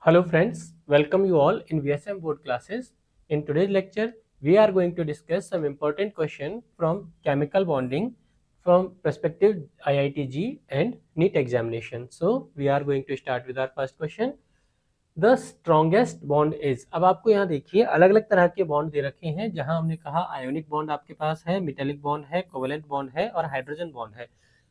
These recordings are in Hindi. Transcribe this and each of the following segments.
Hello friends, welcome you all in VSM board classes. In today's lecture, we are going to discuss some important question from chemical bonding from prospective IITG and NEET examination. So we are going to start with our first question. The strongest bond is, अब आपको यहाँ देखिए अलग अलग तरह के बॉन्ड दे रखे हैं, जहां हमने कहा आयोनिक बॉन्ड आपके पास है, मेटेलिक बॉन्ड है, कोवेलेंट बॉन्ड है और हाइड्रोजन बॉन्ड है।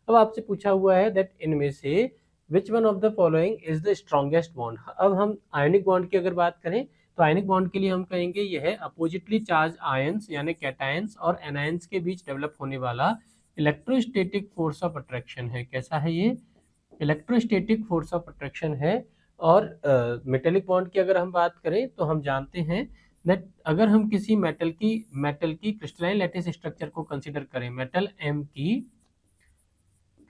अब आपसे पूछा हुआ है दैट इनमें से which one of the following is the strongest bond. अब हम आयोनिक बॉन्ड की अगर बात करें तो आयोनिक बॉन्ड के लिए हम कहेंगे यह है अपोजिटली चार्ज आयंस यानी कैटायंस और एनायंस के बीच डेवलप होने वाला इलेक्ट्रोस्टैटिक फोर्स ऑफ अट्रैक्शन है। कैसा है ये? इलेक्ट्रोस्टैटिक फोर्स ऑफ अट्रैक्शन है। और मेटेलिक बॉन्ड की अगर हम बात करें तो हम जानते हैं दैट अगर हम किसी मेटल की क्रिस्टलाइन लैटिस स्ट्रक्चर को कंसीडर करें, मेटल एम की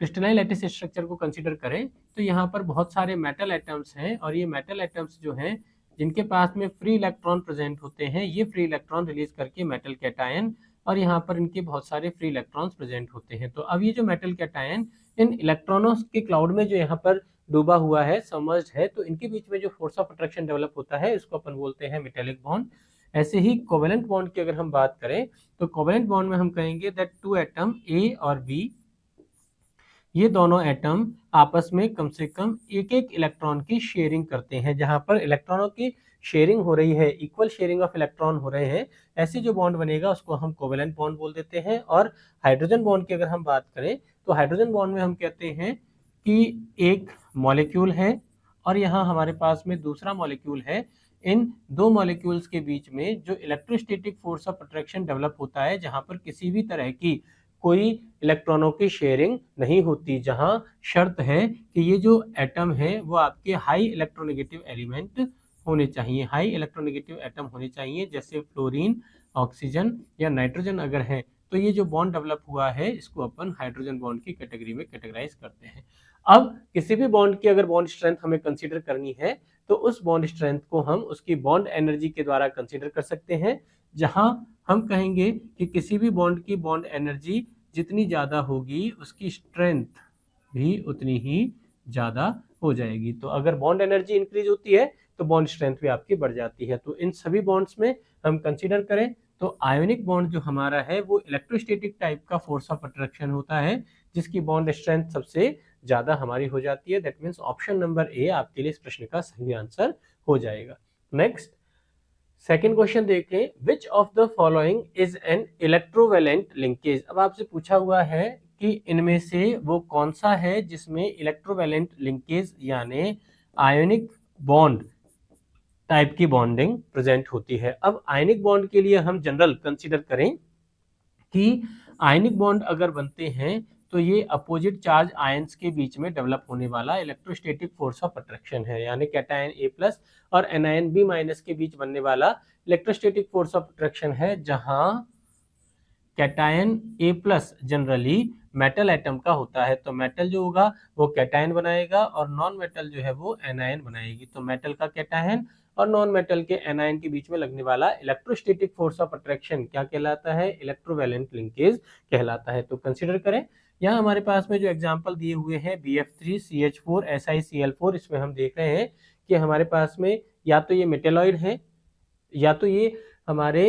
क्रिस्टलाइन लैटिस स्ट्रक्चर को कंसीडर करें तो यहाँ पर बहुत सारे मेटल एटम्स हैं और ये मेटल एटम्स जो हैं जिनके पास में फ्री इलेक्ट्रॉन प्रेजेंट होते हैं, ये फ्री इलेक्ट्रॉन रिलीज करके मेटल कैटायन और यहाँ पर इनके बहुत सारे फ्री इलेक्ट्रॉन्स प्रेजेंट होते हैं। तो अब ये जो मेटल कैटायन इन इलेक्ट्रॉनों के क्लाउड में जो यहाँ पर डूबा हुआ है, सबमर्ज्ड है, तो इनके बीच में जो फोर्स ऑफ अट्रैक्शन डेवलप होता है इसको अपन बोलते हैं मेटेलिक बॉन्ड। ऐसे ही कोवेलेंट बॉन्ड की अगर हम बात करें तो कोवेलेंट बॉन्ड में हम कहेंगे दैट टू एटम ए और बी, ये दोनों एटम आपस में कम से कम एक एक इलेक्ट्रॉन की शेयरिंग करते हैं। जहां पर इलेक्ट्रॉनों की शेयरिंग हो रही है, इक्वल शेयरिंग ऑफ इलेक्ट्रॉन हो रहे हैं, ऐसे जो बॉन्ड बनेगा उसको हम कोवेलेंट बॉन्ड बोल देते हैं। और हाइड्रोजन बॉन्ड की अगर हम बात करें तो हाइड्रोजन बॉन्ड में हम कहते हैं कि एक मॉलिक्यूल है और यहाँ हमारे पास में दूसरा मॉलिक्यूल है। इन दो मॉलिक्यूल्स के बीच में जो electrostatic force of attraction develop होता है, जहां पर किसी भी तरह की कोई इलेक्ट्रॉनों की शेयरिंग नहीं होती, जहां शर्त है कि ये जो एटम है वो आपके हाई इलेक्ट्रोनेगेटिव एलिमेंट होने चाहिए, हाई इलेक्ट्रोनेगेटिव एटम होने चाहिए, जैसे फ्लोरीन, ऑक्सीजन या नाइट्रोजन अगर है तो ये जो बॉन्ड डेवलप हुआ है इसको अपन हाइड्रोजन बॉन्ड की कैटेगरी में कैटेगराइज करते हैं। अब किसी भी बॉन्ड की अगर बॉन्ड स्ट्रेंथ हमें कंसीडर करनी है तो उस बॉन्ड स्ट्रेंथ को हम उसकी बॉन्ड एनर्जी के द्वारा कंसीडर कर सकते हैं, जहां हम कहेंगे कि किसी भी बॉन्ड की बॉन्ड एनर्जी जितनी ज़्यादा होगी उसकी स्ट्रेंथ भी उतनी ही ज़्यादा हो जाएगी। तो अगर बॉन्ड एनर्जी इंक्रीज होती है तो बॉन्ड स्ट्रेंथ भी आपकी बढ़ जाती है। तो इन सभी बॉन्ड्स में हम कंसीडर करें तो आयोनिक बॉन्ड जो हमारा है वो इलेक्ट्रोस्टैटिक टाइप का फोर्स ऑफ अट्रैक्शन होता है, जिसकी बॉन्ड स्ट्रेंथ सबसे ज़्यादा हमारी हो जाती है। That means option number A आपके लिए इस प्रश्न का सही आंसर हो जाएगा। नेक्स्ट सेकेंड क्वेश्चन देखें, विच of the following is an electrovalent linkage. अब आपसे पूछा हुआ है कि इनमें से वो कौन सा है जिसमें इलेक्ट्रोवैलेंट लिंकेज यानी आयोनिक बॉन्ड टाइप की बॉन्डिंग प्रेजेंट होती है। अब आयनिक बॉन्ड के लिए हम जनरल कंसीडर करें कि आयनिक बॉन्ड अगर बनते हैं तो ये अपोजिट चार्ज आयंस के बीच में डेवलप होने वाला इलेक्ट्रोस्टैटिक फोर्स ऑफ अट्रैक्शन है, यानी कैटायन ए प्लस और एनायन बी माइनस के बीच बनने वाला इलेक्ट्रोस्टैटिक फोर्स ऑफ अट्रैक्शन है, जहां कैटायन ए प्लस जनरली मेटल एटम का होता है। तो मेटल जो होगा वो कैटायन बनाएगा और नॉन मेटल जो है वो एनायन बनाएगी। तो मेटल का कैटायन और नॉन मेटल के एनायन के बीच में लगने वाला इलेक्ट्रोस्टैटिक फोर्स ऑफ अट्रैक्शन क्या कहलाता है? इलेक्ट्रोवैलेंट लिंकेज कहलाता है। तो कंसीडर करें, यहाँ हमारे पास में जो एग्जांपल दिए हुए हैं BF3CH4 SiCl4, इसमें हम देख रहे हैं कि हमारे पास में या तो ये मेटेलॉइड है या तो ये हमारे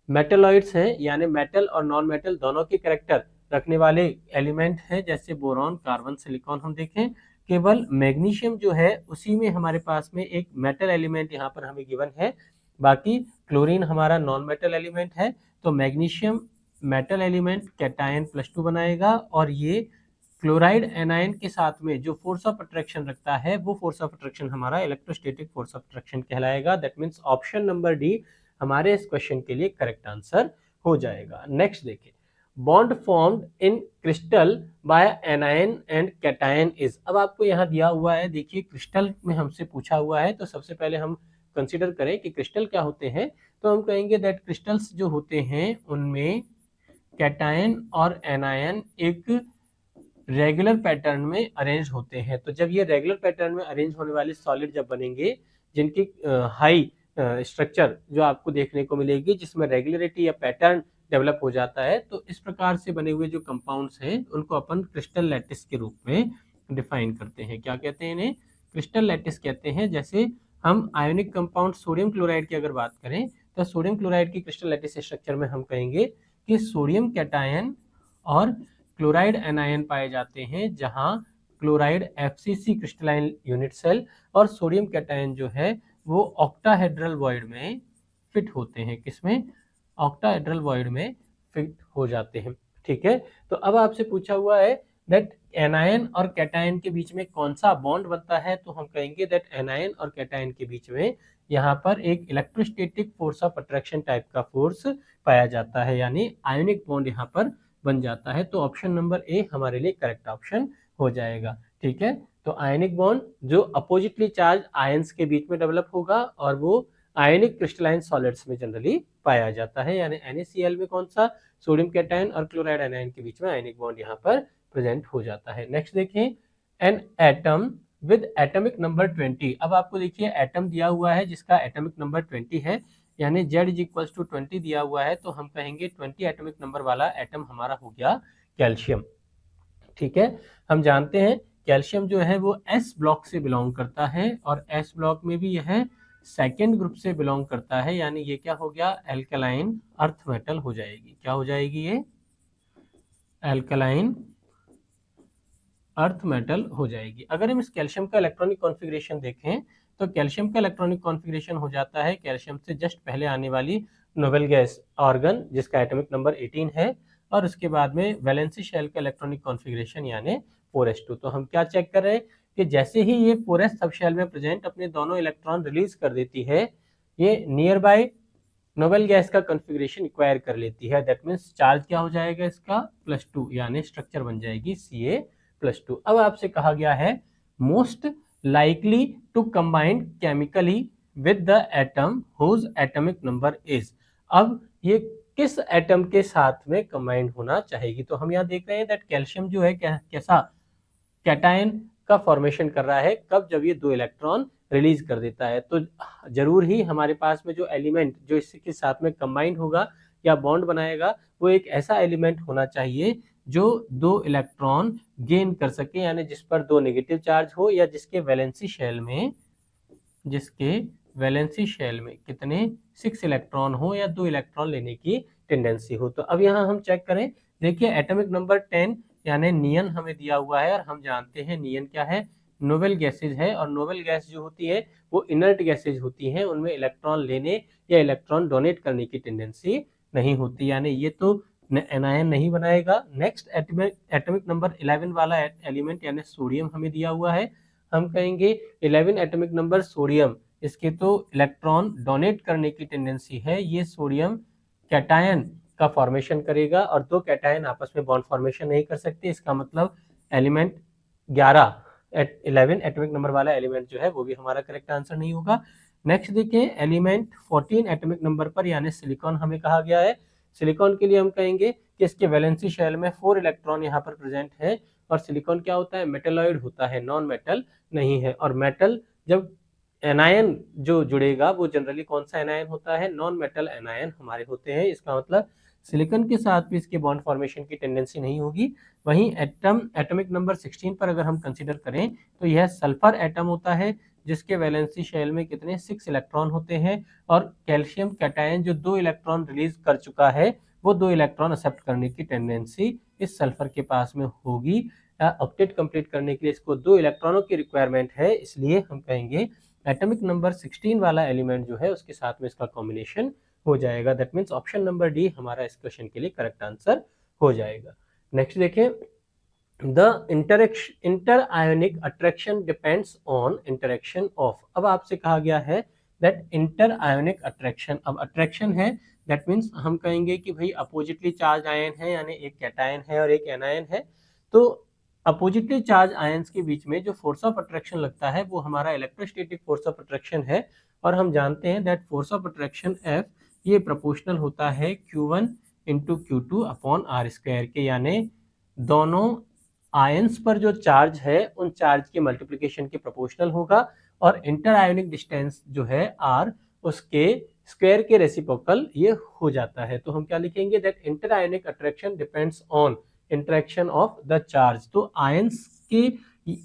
मेटलॉइड्स हैं, यानी मेटल और नॉन मेटल दोनों के कैरेक्टर रखने वाले एलिमेंट हैं, जैसे बोरॉन, कार्बन, सिलिकॉन। हम देखें केवल मैग्नीशियम जो है उसी में हमारे पास में एक मेटल एलिमेंट यहाँ पर हमें गिवन है, बाकी क्लोरीन हमारा नॉन मेटल एलिमेंट है। तो मैग्नीशियम मेटल एलिमेंट कैटायन +2 बनाएगा और ये क्लोराइड एनायन के साथ में जो फोर्स ऑफ अट्रैक्शन रखता है वो फोर्स ऑफ अट्रैक्शन हमारा इलेक्ट्रोस्टैटिक फोर्स ऑफ अट्रैक्शन कहलाएगा। That means option number D हमारे इस क्वेश्चन के लिए करेक्ट आंसर हो जाएगा। नेक्स्ट देखिए, bond formed in crystal by anion and cation is. अब आपको यहाँ दिया हुआ है, देखिए क्रिस्टल में हमसे पूछा हुआ है, तो सबसे पहले हम कंसीडर करें कि क्रिस्टल क्या होते हैं। तो हम कहेंगे दैट क्रिस्टल्स जो होते हैं उनमें कैटायन और एनायन एक रेगुलर पैटर्न में अरेंज होते हैं। तो जब ये रेगुलर पैटर्न में अरेंज होने वाले सॉलिड जब बनेंगे जिनकी हाई स्ट्रक्चर जो आपको देखने को मिलेगी, जिसमें रेगुलरिटी या पैटर्न डेवलप हो जाता है, तो इस प्रकार से बने हुए जो कंपाउंड्स हैं उनको अपन क्रिस्टल लैटिस के रूप में डिफाइन करते हैं। क्या कहते हैं इन्हें? क्रिस्टल लैटिस कहते हैं। जैसे हम आयोनिक कंपाउंड सोडियम क्लोराइड की अगर बात करें तो सोडियम क्लोराइड की क्रिस्टल लैटिस स्ट्रक्चर में हम कहेंगे कि सोडियम कैटायन और क्लोराइड एनायन पाए जाते हैं, जहां chloride FCC crystalline unit cell और सोडियम कैटायन जो है वो ऑक्टाहेड्रल वॉइड में फिट होते हैं। किसमें? ऑक्टाहेड्रल वॉइड में फिट हो जाते हैं। ठीक है, तो अब आपसे पूछा हुआ है दैट एनायन और कैटायन के बीच में कौन सा बॉन्ड बनता है, तो हम कहेंगे दैट एनायन और कैटायन के बीच में यहाँ पर एक electrostatic force of attraction type का फोर्स पाया जाता है, यानी आयोनिक बॉन्ड यहाँ पर बन जाता है। तो ऑप्शन नंबर ए हमारे लिए करेक्ट ऑप्शन हो जाएगा। ठीक है, तो आयनिक बॉन्ड जो अपोजिटली चार्ज आयंस के बीच में डेवलप होगा और वो आयनिक क्रिस्टलाइन सॉलिड्स में जनरली पाया जाता है, यानी NaCl में कौन सा? सोडियम कैटायन और क्लोराइड एनायन के बीच में आयनिक बॉन्ड यहाँ पर प्रेजेंट हो जाता है। नेक्स्ट देखिए, an atom with atomic number 20। अब आपको देखिए एटम दिया हुआ है जिसका एटॉमिक नंबर 20 है, यानी Z इज इक्वल टू 20 दिया हुआ है, तो हम कहेंगे 20 एटॉमिक नंबर वाला एटम हमारा हो गया कैल्शियम। ठीक है, हम जानते हैं कैल्शियम जो है वो S ब्लॉक से बिलोंग करता है और S ब्लॉक में भी यह सेकेंड ग्रुप से बिलोंग करता है, यानी ये क्या हो गया? एल्कलाइन अर्थ मेटल हो जाएगी। क्या हो जाएगी? ये एल्कलाइन अर्थ मेटल हो जाएगी। अगर हम इस कैल्शियम का इलेक्ट्रॉनिक कॉन्फ़िगरेशन देखें तो कैल्शियम का इलेक्ट्रॉनिक कॉन्फ़िगरेशन हो जाता है कैल्शियम से जस्ट पहले आने वाली नोबेल गैस आर्गन जिसका एटॉमिक नंबर 18 है, और उसके बाद में वैलेंसी शेल का इलेक्ट्रॉनिक कॉन्फ़िगरेशन यानी 4s2। तो हम क्या चेक कर रहे हैं कि जैसे ही ये 4s सब शेल में प्रेजेंट अपने दोनों इलेक्ट्रॉन रिलीज कर देती है, ये नियर बाय नोबेल गैस का कॉन्फ़िगरेशन एक्वायर कर लेती है। दैट मीन्स चार्ज क्या हो जाएगा इसका? +2, यानी स्ट्रक्चर बन जाएगी Ca+2। अब आपसे कहा गया है most likely to combine chemically with the atom whose atomic number is. अब ये किस एटम के साथ में कंबाइंड होना चाहेगी? तो हम यहाँ देख रहे हैं दैट कैल्शियम जो है कैसा कैटायन का फॉर्मेशन कर रहा है, कब? जब ये 2 इलेक्ट्रॉन रिलीज कर देता है। तो जरूर ही हमारे पास में जो एलिमेंट जो इसके साथ में कंबाइंड होगा या बॉन्ड बनाएगा वो एक ऐसा एलिमेंट होना चाहिए जो 2 इलेक्ट्रॉन गेन कर सके, यानी जिस पर 2 नेगेटिव चार्ज हो या जिसके वैलेंसी शेल में कितने 6 इलेक्ट्रॉन हो या 2 इलेक्ट्रॉन लेने की टेंडेंसी हो। तो अब यहाँ हम चेक करें, देखिए एटॉमिक नंबर 10 यानी नियन हमें दिया हुआ है और हम जानते हैं नियन क्या है? नोबेल गैसेज है, और नोबेल गैस जो होती है वो इनर्ट गैसेज होती हैं, उनमें इलेक्ट्रॉन लेने या इलेक्ट्रॉन डोनेट करने की टेंडेंसी नहीं होती, यानी ये तो एनायन नहीं बनाएगा। नेक्स्ट एटॉमिक नंबर 11 वाला एलिमेंट यानी सोडियम हमें दिया हुआ है, हम कहेंगे 11 एटॉमिक नंबर सोडियम, इसके तो इलेक्ट्रॉन डोनेट करने की टेंडेंसी है, ये सोडियम कैटायन का फॉर्मेशन करेगा और 2 कैटायन आपस में बॉन्ड फॉर्मेशन नहीं कर सकते। इसका मतलब एलिमेंट 11 एटॉमिक नंबर वाला एलिमेंट जो है वो भी हमारा करेक्ट आंसर नहीं होगा। नेक्स्ट देखिए एलिमेंट 14 एटॉमिक नंबर पर यानी सिलिकॉन हमें कहा गया है। सिलिकॉन के लिए हम कहेंगे कि इसके वैलेंसी शेल में 4 इलेक्ट्रॉन यहाँ पर प्रेजेंट है, और सिलिकॉन क्या होता है? मेटेलॉइड होता है, नॉन मेटल नहीं है। और मेटल जब एनायन जो जुड़ेगा वो जनरली कौन सा एनायन होता है? नॉन मेटल एनायन हमारे होते हैं। इसका मतलब सिलिकॉन के साथ भी इसके बॉन्ड फॉर्मेशन की टेंडेंसी नहीं होगी। वहीं एटॉमिक नंबर 16 पर अगर हम कंसीडर करें तो यह सल्फर एटम होता है जिसके वैलेंसी शेल में कितने 6 इलेक्ट्रॉन होते हैं, और कैल्शियम कैटायन जो 2 इलेक्ट्रॉन रिलीज कर चुका है वो 2 इलेक्ट्रॉन एक्सेप्ट करने की टेंडेंसी इस सल्फर के पास में होगी। ऑक्टेट कंप्लीट करने के लिए इसको 2 इलेक्ट्रॉनों की रिक्वायरमेंट है, इसलिए हम कहेंगे एटॉमिक नंबर 16 वाला एलिमेंट जो है उसके साथ में इसका कॉम्बिनेशन हो जाएगा। That means option number D हमारा इस क्वेश्चन के लिए करेक्ट आंसर हो जाएगा। नेक्स्ट देखें, the inter ionic attraction depends on interaction of. अब आपसे कहा गया है दैट इंटर आयोनिक अट्रैक्शन, अब अट्रैक्शन है दैट मीन्स हम कहेंगे कि भाई अपोजिटली चार्ज आयन है, यानी एक कैटायन है और एक एनायन है। तो अपोजिटली चार्ज आयंस के बीच में जो फोर्स ऑफ अट्रैक्शन लगता है वो हमारा इलेक्ट्रोस्टैटिक फोर्स ऑफ अट्रैक्शन है, और हम जानते हैं that force of attraction F ये प्रोपोर्शनल होता है Q1 into Q2 upon R square के, यानी दोनों आयंस पर जो चार्ज है उन चार्ज के मल्टीप्लिकेशन के प्रोपोर्शनल होगा, और इंटर आयोनिक डिस्टेंस जो है R उसके स्क्वायर के रेसिप्रोकल ये हो जाता है। तो हम क्या लिखेंगे? That inter ionic attraction depends on interaction of the charge. तो आयंस के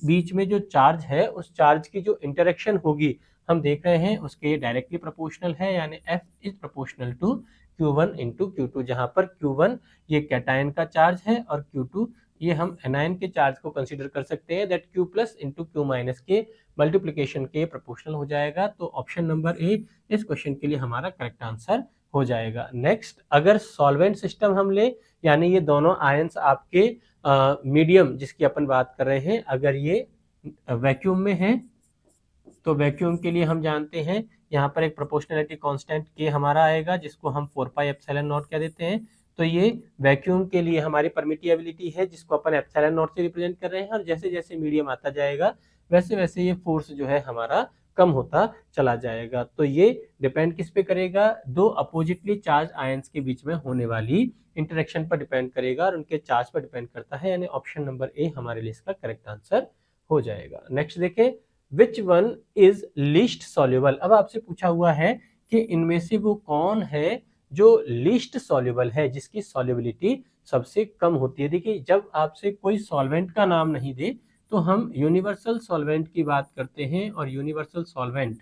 बीच में जो चार्ज है उस चार्ज की जो इंटरेक्शन होगी हम देख रहे हैं उसके डायरेक्टली प्रोपोर्शनल है, यानी F is proportional to Q1 into Q2, जहाँ पर Q1 ये कैटायन का चार्ज है और Q2 ये हम एनायन के चार्ज को कंसीडर कर सकते हैं, that Q plus into Q minus के मल्टीप्लीकेशन के प्रोपोर्शनल हो जाएगा। तो ऑप्शन नंबर ए इस क्वेश्चन के लिए हमारा करेक्ट आंसर हो जाएगा। नेक्स्ट, अगर सॉल्वेंट सिस्टम हम ले, यानी ये दोनों आयंस आपके मीडियम जिसकी अपन बात कर रहे हैं, अगर ये वैक्यूम में है तो वैक्यूम के लिए हम जानते हैं यहाँ पर एक प्रोपोर्शनलिटी कांस्टेंट के हमारा आएगा जिसको हम 4 पाई एप्सिलॉन नॉट कह देते हैं। तो ये वैक्यूम के लिए हमारी परमिटिबिलिटी है जिसको अपन एप्सिलॉन नॉट से रिप्रेजेंट कर रहे हैं, और जैसे जैसे मीडियम आता जाएगा वैसे वैसे ये फोर्स जो है हमारा कम होता चला जाएगा। तो ये डिपेंड किस पे करेगा, दो अपोजिटली चार्ज आयंस के बीच में होने वाली इंटरेक्शन पर डिपेंड करेगा और उनके चार्ज पर डिपेंड करता है, यानी ऑप्शन नंबर ए हमारे लिए इसका करेक्ट आंसर हो जाएगा। नेक्स्ट देखें, which one is least soluble. अब आपसे पूछा हुआ है कि इनमें से वो कौन है जो लीस्ट सॉल्युबल है, जिसकी सॉल्युबिलिटी सबसे कम होती है। देखिए, जब आपसे कोई सॉल्वेंट का नाम नहीं दे तो हम यूनिवर्सल सॉल्वेंट की बात करते हैं, और यूनिवर्सल सॉल्वेंट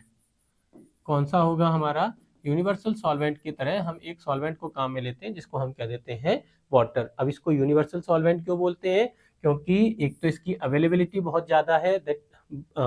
कौन सा होगा हमारा, यूनिवर्सल सॉल्वेंट की तरह हम एक सॉल्वेंट को काम में लेते हैं जिसको हम कह देते हैं वाटर। अब इसको यूनिवर्सल सॉल्वेंट क्यों बोलते हैं, क्योंकि एक तो इसकी अवेलेबिलिटी बहुत ज़्यादा है, दैट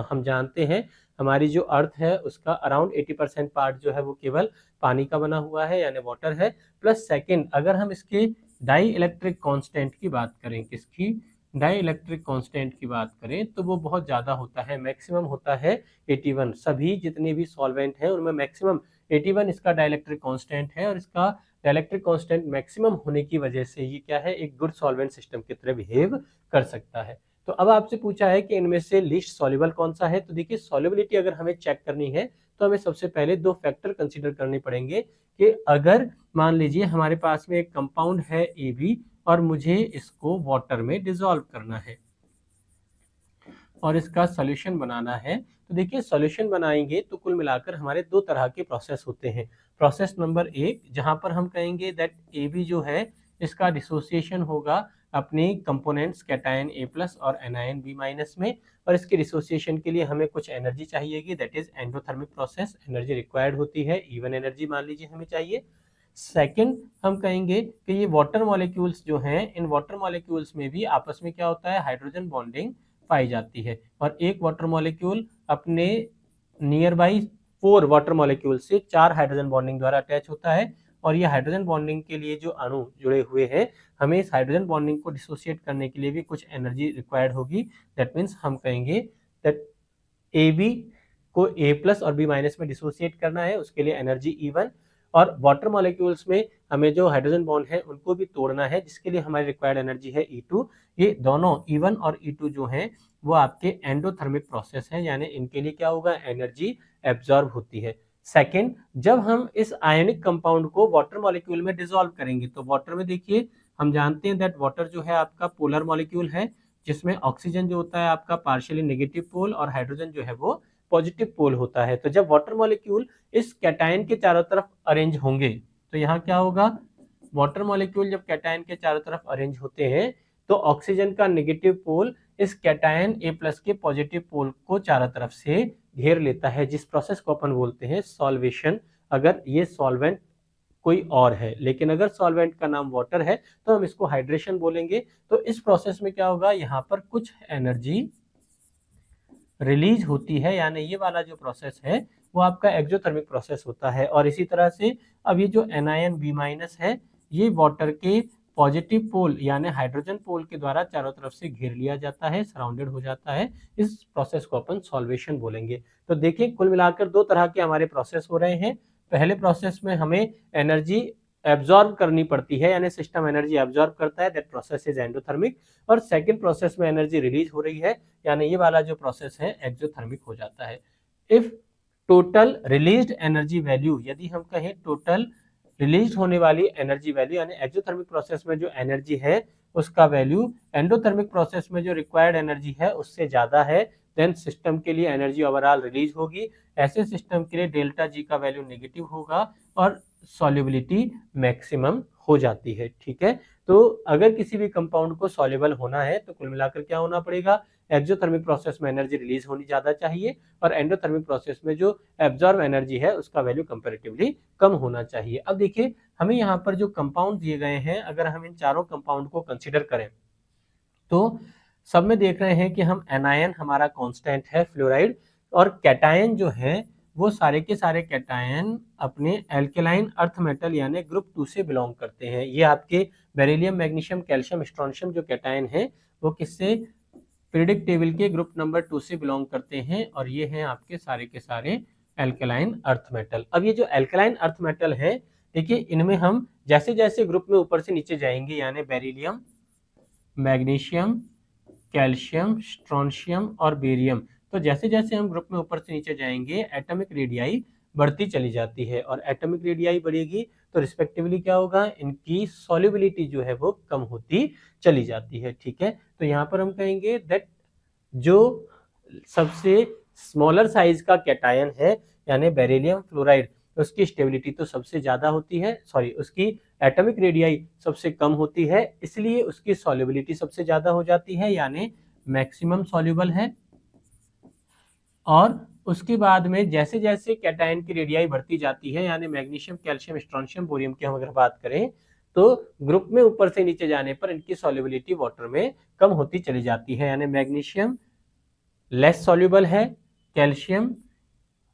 हम जानते हैं हमारी जो अर्थ है उसका अराउंड 80% पार्ट जो है वो केवल पानी का बना हुआ है, यानी वाटर है। प्लस सेकंड, अगर हम इसके डाई इलेक्ट्रिक कांस्टेंट की बात करें, किसकी, डाई इलेक्ट्रिक कांस्टेंट की बात करें, तो वो बहुत ज़्यादा होता है, मैक्सिमम होता है 81। सभी जितने भी सॉल्वेंट हैं उनमें मैक्सिमम 81 इसका डाइलेक्ट्रिक कांस्टेंट है, और इसका डाइलेक्ट्रिक कांस्टेंट मैक्सिमम होने की वजह से ये क्या है, एक गुड सॉल्वेंट सिस्टम की तरह बिहेव कर सकता है। तो अब आपसे पूछा है कि इनमें से लीस्ट सॉल्युबल कौन सा है। तो देखिए, सॉल्युबिलिटी अगर हमें चेक करनी है तो हमें सबसे पहले दो फैक्टर कंसीडर करने पड़ेंगे कि अगर मान लीजिए हमारे पास में एक कंपाउंड है AB और मुझे इसको वाटर में डिसॉल्व करना है और इसका सॉल्यूशन बनाना है, तो देखिए सॉल्यूशन बनाएंगे तो कुल मिलाकर हमारे दो तरह के प्रोसेस होते हैं। प्रोसेस नंबर एक, जहां पर हम कहेंगे दैट AB जो है इसका डिसोसिएशन होगा अपने कंपोनेंट्स कैटायन A+ और एनायन B- में, और इसके डिसोसिएशन के लिए हमें कुछ एनर्जी चाहिएगी, that is endothermic process, energy required होती है, इवन एनर्जी मान लीजिए हमें चाहिए। सेकंड, हम कहेंगे कि ये वाटर मॉलिक्यूल्स जो हैं, इन वाटर मॉलिक्यूल्स में भी आपस में क्या होता है, हाइड्रोजन बॉन्डिंग पाई जाती है, और एक वाटर मॉलिक्यूल अपने नियर बाई 4 वाटर मॉलिक्यूल से 4 हाइड्रोजन बॉन्डिंग द्वारा अटैच होता है, और ये हाइड्रोजन बॉन्डिंग के लिए जो अणु जुड़े हुए हैं, हमें इस हाइड्रोजन बॉन्डिंग को डिसोसिएट करने के लिए भी कुछ एनर्जी रिक्वायर्ड होगी। दैट मीन्स हम कहेंगे दैट AB को A+ और B- में डिसोसिएट करना है, उसके लिए एनर्जी E1, और वाटर मॉलिक्यूल्स में हमें जो हाइड्रोजन बॉन्ड है उनको भी तोड़ना है, जिसके लिए हमारी रिक्वायर्ड एनर्जी है E2। ये दोनों E1 और E2 जो हैं वो आपके एंडोथर्मिक प्रोसेस हैं, यानी इनके लिए क्या होगा, एनर्जी एब्जॉर्ब होती है। सेकेंड, जब हम इस आयनिक कंपाउंड को वाटर मॉलिक्यूल में डिसॉल्व करेंगे, तो वाटर में देखिए हम जानते हैं दैट वाटर जो है आपका पोलर मॉलिक्यूल है, जिसमें ऑक्सीजन जो होता है आपका पार्शियली नेगेटिव पोल और हाइड्रोजन जो है वो पॉजिटिव पोल होता है। तो जब वाटर मॉलिक्यूल इस कैटायन के चारों तरफ अरेंज होंगे तो यहाँ क्या होगा, वाटर मॉलिक्यूल जब कैटायन के चारों तरफ अरेंज होते हैं तो ऑक्सीजन का नेगेटिव पोल इस कैटायन A+ के पॉजिटिव पोल को चारों तरफ से घेर लेता है, जिस प्रोसेस को अपन बोलते हैं सॉल्वेशन, अगर ये सॉल्वेंट कोई और है। लेकिन अगर सॉल्वेंट का नाम वाटर है तो हम इसको हाइड्रेशन बोलेंगे। तो इस प्रोसेस में क्या होगा, यहाँ पर कुछ एनर्जी रिलीज होती है, यानी ये वाला जो प्रोसेस है वो आपका एक्सोथर्मिक प्रोसेस होता है। और इसी तरह से अब ये जो एनायन B- है, ये वाटर के पॉजिटिव पोल यानी हाइड्रोजन पोल के द्वारा चारों तरफ से घेर लिया जाता है, सराउंडेड हो जाता है। इस प्रोसेस को अपन सॉल्वेशन बोलेंगे। तो देखिए, कुल मिलाकर दो तरह के हमारे प्रोसेस हो रहे हैं। पहले प्रोसेस में हमें एनर्जी एब्जॉर्ब करनी पड़ती है, यानी सिस्टम एनर्जी एब्जॉर्ब करता है, दैट प्रोसेस इज एंडोथर्मिक। और सेकंड प्रोसेस में एनर्जी रिलीज हो रही है, यानी ये वाला जो प्रोसेस है एक्सोथर्मिक हो जाता है। If total released energy value, यदि हम कहें टोटल रिलीज होने वाली एनर्जी वैल्यू, यानी एक्सोथर्मिक प्रोसेस में जो एनर्जी है उसका वैल्यू एंडोथर्मिक प्रोसेस में जो रिक्वायर्ड एनर्जी है उससे ज्यादा है, देन सिस्टम के लिए एनर्जी ओवरऑल रिलीज होगी। ऐसे सिस्टम के लिए डेल्टा G का वैल्यू नेगेटिव होगा और सॉल्युबिलिटी मैक्सिमम हो जाती है। ठीक है, तो अगर किसी भी कंपाउंड को सॉल्युबल होना है तो कुल मिलाकर क्या होना पड़ेगा, एक्सोथर्मिक प्रोसेस में एनर्जी रिलीज होनी ज़्यादा चाहिए और एंडोथर्मिक प्रोसेस में जो एब्जॉर्ब एनर्जी है उसका वैल्यू कंपैरेटिवली कम होना चाहिए। अब देखिए हमें यहाँ पर जो कंपाउंड दिए गए हैं, अगर हम इन चारों कंपाउंड को कंसिडर करें तो सब में देख रहे हैं कि हम एनायन हमारा कांस्टेंट है फ्लोराइड, और कैटायन जो है वो सारे के सारे कैटायन अपने एल्केलाइन अर्थ मेटल यानी ग्रुप 2 से बिलोंग करते हैं। ये आपके बेरिलियम, मैग्नीशियम, कैल्शियम, स्ट्रोंशियम जो कैटायन है वो किससे, पीरियोडिक टेबल के ग्रुप नंबर 2 से बिलोंग करते हैं, और ये हैं आपके सारे के सारे एल्केलाइन अर्थ मेटल। अब ये जो एल्केलाइन अर्थ मेटल है, देखिए इनमें हम जैसे जैसे ग्रुप में ऊपर से नीचे जाएंगे यानी बेरिलियम, मैग्नीशियम, कैल्शियम, स्ट्रोंशियम और बेरियम, तो जैसे जैसे हम ग्रुप में ऊपर से नीचे जाएंगे एटॉमिक रेडियाई बढ़ती चली जाती है, और एटॉमिक रेडियाई बढ़ेगी तो रिस्पेक्टिवली क्या होगा, इनकी सॉल्युबिलिटी जो है वो कम होती चली जाती है। ठीक है, तो यहाँ पर हम कहेंगे दैट जो सबसे स्मॉलर साइज का कैटायन है यानी बेरिलियम फ्लोराइड, उसकी स्टेबिलिटी तो सबसे ज्यादा होती है, सॉरी उसकी एटॉमिक रेडियाई सबसे कम होती है, इसलिए उसकी सॉल्युबिलिटी सबसे ज्यादा हो जाती है यानी मैक्सिमम सॉल्युबल है। और उसके बाद में जैसे जैसे कैटायन की रेडियाई बढ़ती जाती है यानी मैग्नीशियम, कैल्शियम, स्ट्रोंशियम, बोरियम की हम अगर बात करें तो ग्रुप में ऊपर से नीचे जाने पर इनकी सॉल्युबिलिटी वाटर में कम होती चली जाती है, यानी मैग्नीशियम लेस सॉल्युबल है, कैल्शियम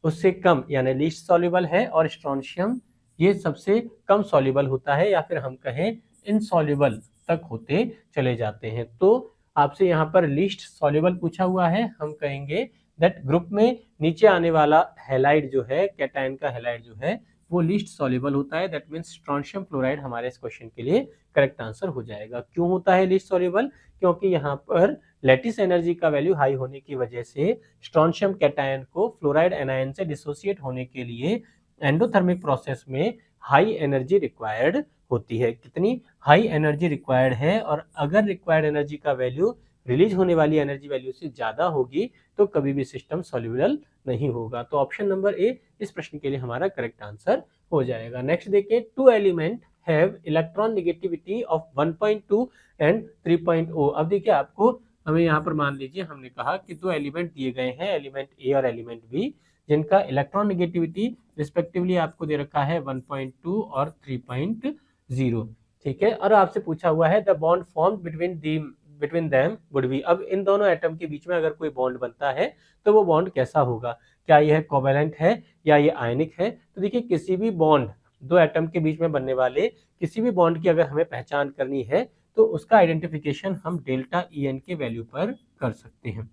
उससे कम यानी लीस्ट सॉल्युबल है, और स्ट्रोंशियम ये सबसे कम सॉल्युबल होता है या फिर हम कहें इनसॉल्युबल तक होते चले जाते हैं। तो आपसे यहाँ पर लीस्ट सॉल्युबल पूछा हुआ है, हम कहेंगे दैट ग्रुप में नीचे आने वाला हैलाइड जो है, कैटायन का हैलाइड जो है वो लीस्ट सॉल्युबल होता है, दैट मींस स्ट्रोंशियम क्लोराइड हमारे इस क्वेश्चन के लिए करेक्ट आंसर हो जाएगा। क्यों होता है लीस्ट सॉल्युबल, क्योंकि यहाँ पर लैटिस एनर्जी का वैल्यू हाई होने की वजह से स्ट्रोंशियम कैटायन को फ्लोराइड एनायन से डिसोसिएट होने के लिए एंडोथर्मिक प्रोसेस में हाई एनर्जी रिक्वायर्ड होती है। कितनी हाई एनर्जी रिक्वायर्ड है, और अगर रिक्वायर्ड एनर्जी का वैल्यू रिलीज होने वाली एनर्जी वैल्यू से ज्यादा होगी तो कभी भी सिस्टम सॉल्युबल नहीं होगा। तो ऑप्शन नंबर ए इस प्रश्न के लिए हमारा करेक्ट आंसर हो जाएगा। नेक्स्ट देखिए, two element have electron negativity of 1.2 and 3.0। अब देखिए आपको हमें यहाँ पर मान लीजिए हमने कहा कि दो एलिमेंट दिए गए हैं, एलिमेंट ए और एलिमेंट बी, जिनका इलेक्ट्रॉन नेगेटिविटी रिस्पेक्टिवली आपको दे रखा है 1.2 और 3.0। ठीक है, और आपसे पूछा हुआ है the bond formed between them would be. अब इन दोनों एटम के बीच में अगर कोई बॉन्ड बनता है तो वो बॉन्ड कैसा होगा, क्या यह कोवैलेंट है या ये आयनिक है। तो देखिए किसी भी बॉन्ड, दो एटम के बीच में बनने वाले किसी भी बॉन्ड की अगर हमें पहचान करनी है तो उसका आइडेंटिफिकेशन हम डेल्टा ई के वैल्यू पर कर सकते हैं।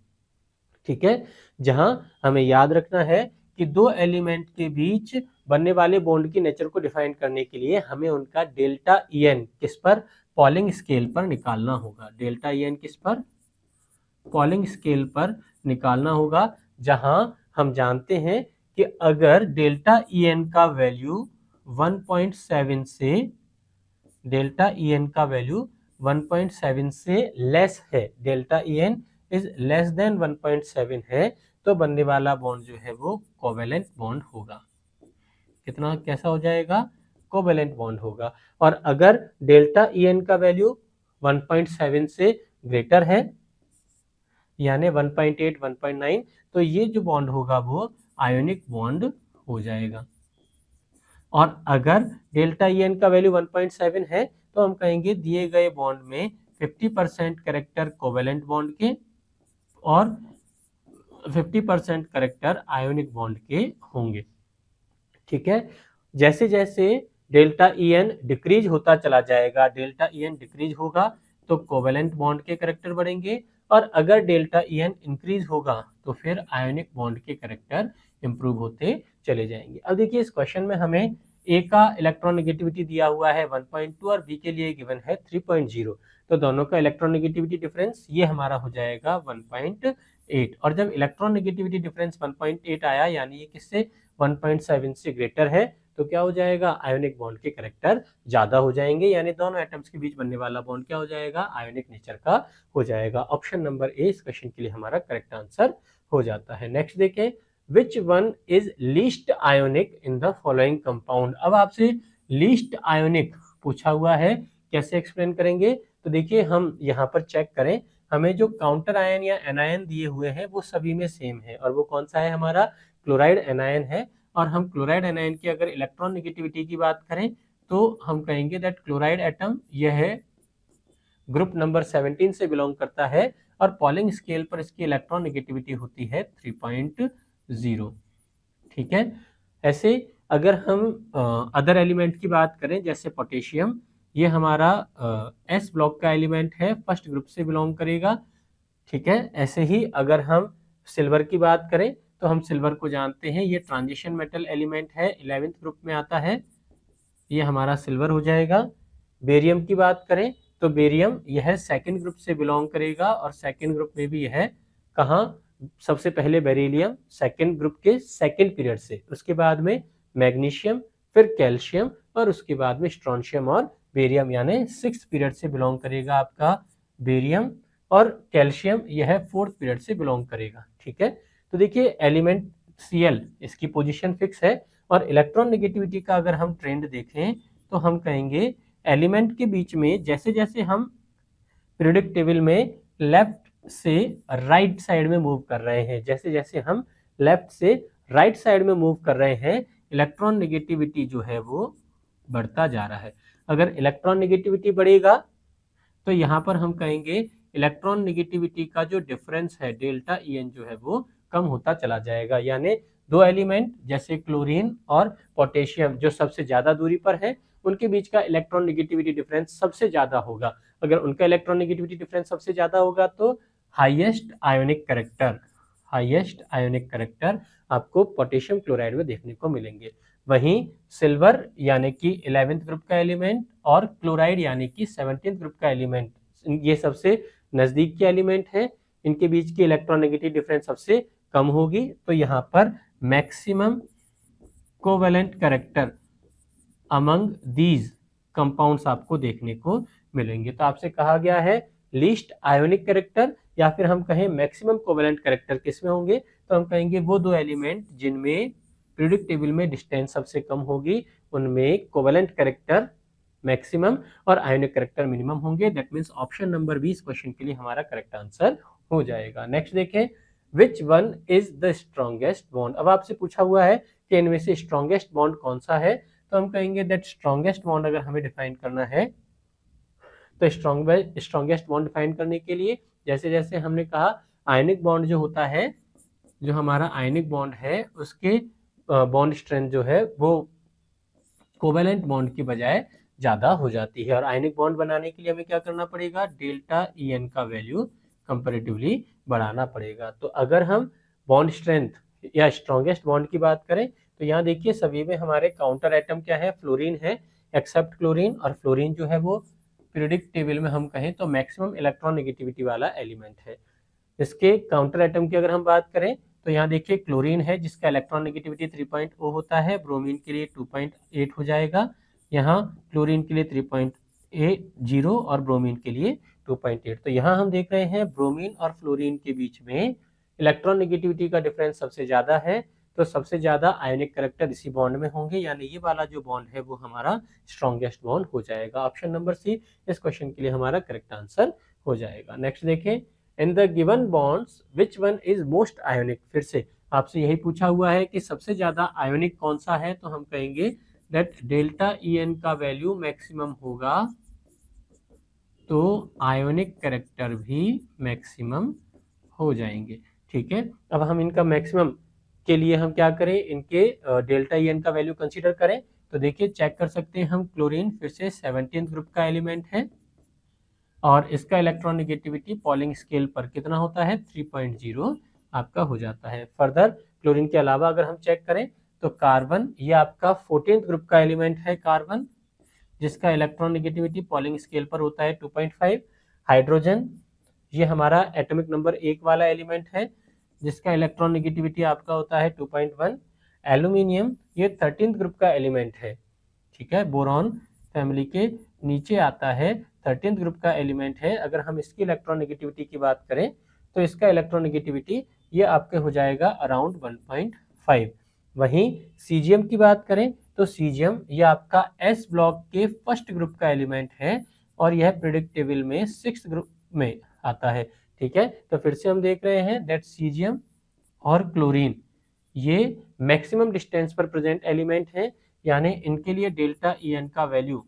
ठीक है, जहां हमें याद रखना है कि दो एलिमेंट के बीच बनने वाले बॉन्ड की नेचर को डिफाइन करने के लिए हमें उनका डेल्टा ई किस पर, पॉलिंग स्केल पर निकालना होगा। डेल्टा ई किस पर, पॉलिंग स्केल पर निकालना होगा, जहां हम जानते हैं कि अगर डेल्टा ई का वैल्यू 1.7 से, डेल्टा ई का वैल्यू 1.7 से लेस है, delta E is less than 1.7 है, तो बनने वाला बॉन्ड जो है वो कोवेलेंट बॉन्ड होगा। कितना, कैसा हो जाएगा, कोवेलेंट बॉन्ड होगा। और अगर डेल्टा ई का वैल्यू 1.7 से ग्रेटर है यानी 1.8, 1.9, तो ये जो बॉन्ड होगा वो आयोनिक बॉन्ड हो जाएगा। और अगर डेल्टा ई का वैल्यू 1.7 है तो हम कहेंगे दिए गए बॉन्ड में 50% करेक्टर कोवेलेंट बॉन्ड के और 50% करेक्टर आयोनिक बॉन्ड के होंगे। ठीक है, जैसे जैसे डेल्टा ई डिक्रीज होता चला जाएगा, डेल्टा ई डिक्रीज होगा तो कोवेलेंट बॉन्ड के करेक्टर बढ़ेंगे, और अगर डेल्टा ई इंक्रीज होगा तो फिर आयोनिक बॉन्ड के करेक्टर इंप्रूव होते चले जाएंगे। अब देखिए इस क्वेश्चन में हमें ए का इलेक्ट्रॉन नेगेटिविटी दिया हुआ है 1.2 और बी के लिए गिवन है 3.0, तो दोनों का इलेक्ट्रॉन नेगेटिविटी डिफरेंस ये हमारा हो जाएगा 1.8, और जब इलेक्ट्रॉन नेगेटिविटी डिफरेंस 1.8 आया यानी ये किससे 1.7 से ग्रेटर है, तो क्या हो जाएगा, आयोनिक बॉन्ड के करेक्टर ज्यादा हो जाएंगे, यानी दोनों एटम्स के बीच बनने वाला बॉन्ड क्या हो जाएगा, आयोनिक नेचर का हो जाएगा। ऑप्शन नंबर ए इस क्वेश्चन के लिए हमारा करेक्ट आंसर हो जाता है। नेक्स्ट देखें, which one is least ionic in the following compound. अब आपसे लीस्ट आयोनिक पूछा हुआ है, कैसे एक्सप्लेन करेंगे, तो देखिए हम यहाँ पर चेक करें हमें जो काउंटर आयन या एनायन दिए हुए हैं वो सभी में सेम है, और वो कौन सा है, हमारा क्लोराइड एनायन है। और हम क्लोराइड एनायन की अगर इलेक्ट्रॉन नेगेटिविटी की बात करें तो हम कहेंगे दैट क्लोराइड एटम यह ग्रुप नंबर 17 से बिलोंग करता है, और पॉलिंग स्केल पर इसकी इलेक्ट्रॉन नेगेटिविटी होती है 3.0। ठीक है। ऐसे अगर हम अदर एलिमेंट की बात करें जैसे पोटेशियम, ये हमारा एस ब्लॉक का एलिमेंट है, फर्स्ट ग्रुप से बिलोंग करेगा। ठीक है। ऐसे ही अगर हम सिल्वर की बात करें तो हम सिल्वर को जानते हैं, ये ट्रांजिशन मेटल एलिमेंट है, 11th ग्रुप में आता है, ये हमारा सिल्वर हो जाएगा। बेरियम की बात करें तो बेरियम यह सेकंड ग्रुप से बिलोंग करेगा, और सेकंड ग्रुप में भी यह कहाँ, सबसे पहले बेरिलियम सेकंड ग्रुप के सेकंड पीरियड से, उसके बाद में मैग्नीशियम, फिर कैल्शियम, और उसके बाद में स्ट्रोंशियम और बेरियम, यानी 6th पीरियड से बिलोंग करेगा आपका बेरियम, और कैल्शियम यह 4th पीरियड से बिलोंग करेगा। ठीक है। तो देखिए एलिमेंट Cl इसकी पोजीशन फिक्स है, और इलेक्ट्रॉन नेगेटिविटी का अगर हम ट्रेंड देखें तो हम कहेंगे एलिमेंट के बीच में जैसे जैसे हम पीरियोडिक टेबल में लेफ्ट से राइट साइड में मूव कर रहे हैं, जैसे जैसे हम लेफ्ट से राइट साइड में मूव कर रहे हैं, इलेक्ट्रॉन नेगेटिविटी जो है वो बढ़ता जा रहा है। अगर इलेक्ट्रॉन नेगेटिविटी बढ़ेगा तो यहाँ पर हम कहेंगे इलेक्ट्रॉन नेगेटिविटी का जो डिफरेंस है डेल्टा EN जो है वो कम होता चला जाएगा, यानी दो एलिमेंट जैसे क्लोरीन और पोटेशियम जो सबसे ज्यादा दूरी पर है, उनके बीच का इलेक्ट्रॉन नेगेटिविटी डिफरेंस सबसे ज्यादा होगा। अगर उनका इलेक्ट्रॉन नेगेटिविटी डिफरेंस सबसे ज्यादा होगा तो हाईएस्ट आयोनिक करेक्टर आपको पोटेशियम क्लोराइड में देखने को मिलेंगे। वहीं सिल्वर यानी कि 11th ग्रुप का एलिमेंट और क्लोराइड यानी कि 17th ग्रुप का एलिमेंट, ये सबसे नजदीक के एलिमेंट है, इनके बीच की इलेक्ट्रॉन नेगेटिव डिफरेंस सबसे कम होगी, तो यहाँ पर maximum covalent character among these compounds आपको देखने को मिलेंगे। तो आपसे कहा गया है लीस्ट आयोनिक करेक्टर या फिर हम कहें मैक्सिमम कोवेलेंट करेक्टर किसमें होंगे, तो हम कहेंगे वो दो एलिमेंट जिनमें पीरियोडिक टेबल में डिस्टेंस सबसे कम होगी, उनमें कोवेलेंट करेक्टर मैक्सिमम और आयोनिक करेक्टर मिनिमम होंगे। That means option number 20 question के लिए हमारा करेक्ट आंसर हो जाएगा। नेक्स्ट देखें, which one is the strongest bond. अब आपसे पूछा हुआ है कि इनमें से स्ट्रॉन्गेस्ट बॉन्ड कौन सा है, तो हम कहेंगे दैट स्ट्रॉन्गेस्ट बॉन्ड अगर हमें डिफाइन करना है तो स्ट्रॉन्गेस्ट बॉन्ड डिफाइन करने के लिए जैसे जैसे हमने कहा आयनिक बॉन्ड जो होता है, जो हमारा आयनिक बॉन्ड है उसके बॉन्ड स्ट्रेंथ जो है वो कोवेलेंट बॉन्ड की बजाय ज्यादा हो जाती है, और आयनिक बॉन्ड बनाने के लिए हमें क्या करना पड़ेगा, डेल्टा EN का वैल्यू कंपैरेटिवली बढ़ाना पड़ेगा। तो अगर हम बॉन्ड स्ट्रेंथ या स्ट्रॉन्गेस्ट बॉन्ड की बात करें तो यहाँ देखिए सभी में हमारे काउंटर एटम क्या है, फ्लोरीन है, एक्सेप्ट क्लोरीन, और फ्लोरीन जो है वो पीरियोडिक टेबल में हम कहें तो मैक्सिमम इलेक्ट्रॉन नेगेटिविटी वाला एलिमेंट है। इसके काउंटर एटम की अगर हम बात करें तो यहाँ देखिए क्लोरीन है जिसका इलेक्ट्रॉन नेगेटिविटी 3.0 होता है, ब्रोमीन के लिए 2.8 हो जाएगा, यहाँ क्लोरीन के लिए 3.0 और ब्रोमीन के लिए 2.8। तो यहाँ हम देख रहे हैं ब्रोमीन और फ्लोरीन के बीच में इलेक्ट्रॉन नेगेटिविटी का डिफरेंस सबसे ज्यादा है, तो सबसे ज्यादा आयनिक करेक्टर इसी बॉन्ड में होंगे, यानी ये वाला जो बॉन्ड है वो हमारा स्ट्रॉन्गेस्ट बॉन्ड हो जाएगा। ऑप्शन नंबर सी इस क्वेश्चन के लिए हमारा करेक्ट आंसर हो जाएगा। नेक्स्ट देखें, in the given bonds which one is most ionic. फिर से आपसे यही पूछा हुआ है कि सबसे ज्यादा आयोनिक कौन सा है, तो हम कहेंगे दैट डेल्टा EN का वैल्यू मैक्सिमम होगा तो आयोनिक करेक्टर भी मैक्सिमम हो जाएंगे। ठीक है। अब हम इनका मैक्सिमम के लिए हम क्या करें, इनके डेल्टा EN का वैल्यू कंसीडर करें तो देखिए चेक कर सकते हैं हम, क्लोरीन फिर से 17th ग्रुप का एलिमेंट है और इसका इलेक्ट्रॉन नेगेटिविटी पॉलिंग स्केल पर कितना होता है, 3.0 आपका हो जाता है। फर्दर क्लोरीन के अलावा अगर हम चेक करें तो कार्बन, ये आपका 14th ग्रुप का एलिमेंट है कार्बन, जिसका इलेक्ट्रॉन नेगेटिविटी पॉलिंग स्केल पर होता है 2.5। हाइड्रोजन, ये हमारा एटॉमिक नंबर 1 वाला एलिमेंट है जिसका इलेक्ट्रॉन नेगेटिविटी आपका होता है 2.1। एल्यूमिनियम, ये 13th ग्रुप का एलिमेंट है, ठीक है, बोरॉन फैमिली के नीचे आता है, 13th ग्रुप का एलिमेंट है। अगर हम इसकी इलेक्ट्रॉन नेगेटिविटी की बात करें तो इसका इलेक्ट्रॉन नेगेटिविटी ये आपके हो जाएगा अराउंड 1.5। वहीं सीजियम की बात करें तो सीजियम ये आपका S ब्लॉक के फर्स्ट ग्रुप का एलिमेंट है और यह पीरियोडिक टेबल में 6th ग्रुप में आता है। ठीक है, तो फिर से हम देख रहे हैं दैट सीजियम और क्लोरीन ये मैक्सिमम डिस्टेंस पर प्रेजेंट एलिमेंट हैं, यानी इनके लिए डेल्टा ई एन का वैल्यू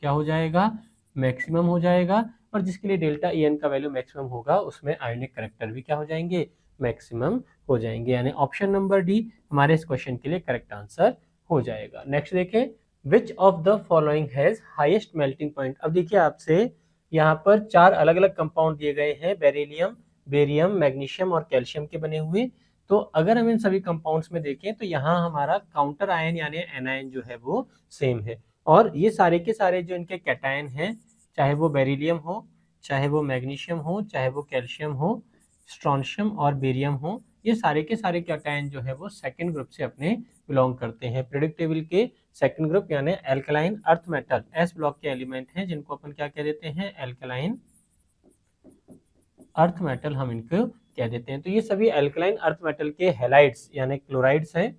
क्या हो जाएगा, मैक्सिमम हो जाएगा, और जिसके लिए डेल्टा ई एन का वैल्यू मैक्सिमम होगा उसमें आयोनिक करेक्टर भी क्या हो जाएंगे, मैक्सिमम हो जाएंगे। यानी ऑप्शन नंबर डी हमारे इस क्वेश्चन के लिए करेक्ट आंसर हो जाएगा। नेक्स्ट देखें, विच of the following has highest melting point. अब देखिए आपसे यहाँ पर 4 अलग अलग कंपाउंड दिए गए हैं, बेरिलियम, बेरियम, मैग्नीशियम और कैल्शियम के बने हुए। तो अगर हम इन सभी कंपाउंड्स में देखें तो यहाँ हमारा काउंटर आयन यानी एनायन जो है वो सेम है, और ये सारे के सारे जो इनके कैटायन हैं, चाहे वो बेरिलियम हो, चाहे वो मैग्नीशियम हो, चाहे वो कैल्शियम हो, स्ट्रोंशियम और बेरियम हो, ये सारे के सारे कैटायन जो है वो सेकंड ग्रुप से अपने बिलोंग करते हैं। पीरियोडिक टेबल के सेकंड ग्रुप यानी alkaline earth metal S block के एलिमेंट हैं, जिनको अपन क्या कह देते हैं, एल्कलाइन अर्थ मेटल हम इनको कह देते हैं। तो ये सभी एल्कलाइन अर्थ मेटल के हैलाइड्स यानी क्लोराइड्स हैं।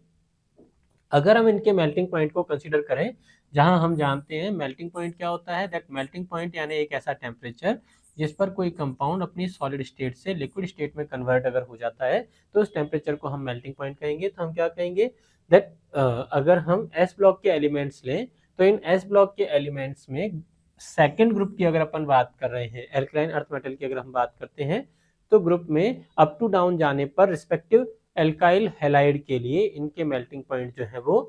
अगर हम इनके मेल्टिंग पॉइंट को कंसीडर करें, जहां हम जानते हैं मेल्टिंग पॉइंट क्या होता है, दैट मेल्टिंग पॉइंट यानी एक ऐसा टेम्परेचर जिस पर कोई कंपाउंड अपनी सॉलिड स्टेट से लिक्विड स्टेट में कन्वर्ट अगर हो जाता है तो उस टेम्परेचर को हम मेल्टिंग पॉइंट कहेंगे। तो हम क्या कहेंगे दैट अगर हम एस ब्लॉक के एलिमेंट्स लें तो इन एस ब्लॉक के एलिमेंट्स में सेकेंड ग्रुप की अगर अपन बात कर रहे हैं, एल्कलाइन अर्थ मेटल की अगर हम बात करते हैं, तो ग्रुप में अप टू डाउन जाने पर रिस्पेक्टिव एल्काइल हैलाइड के लिए इनके मेल्टिंग पॉइंट जो है वो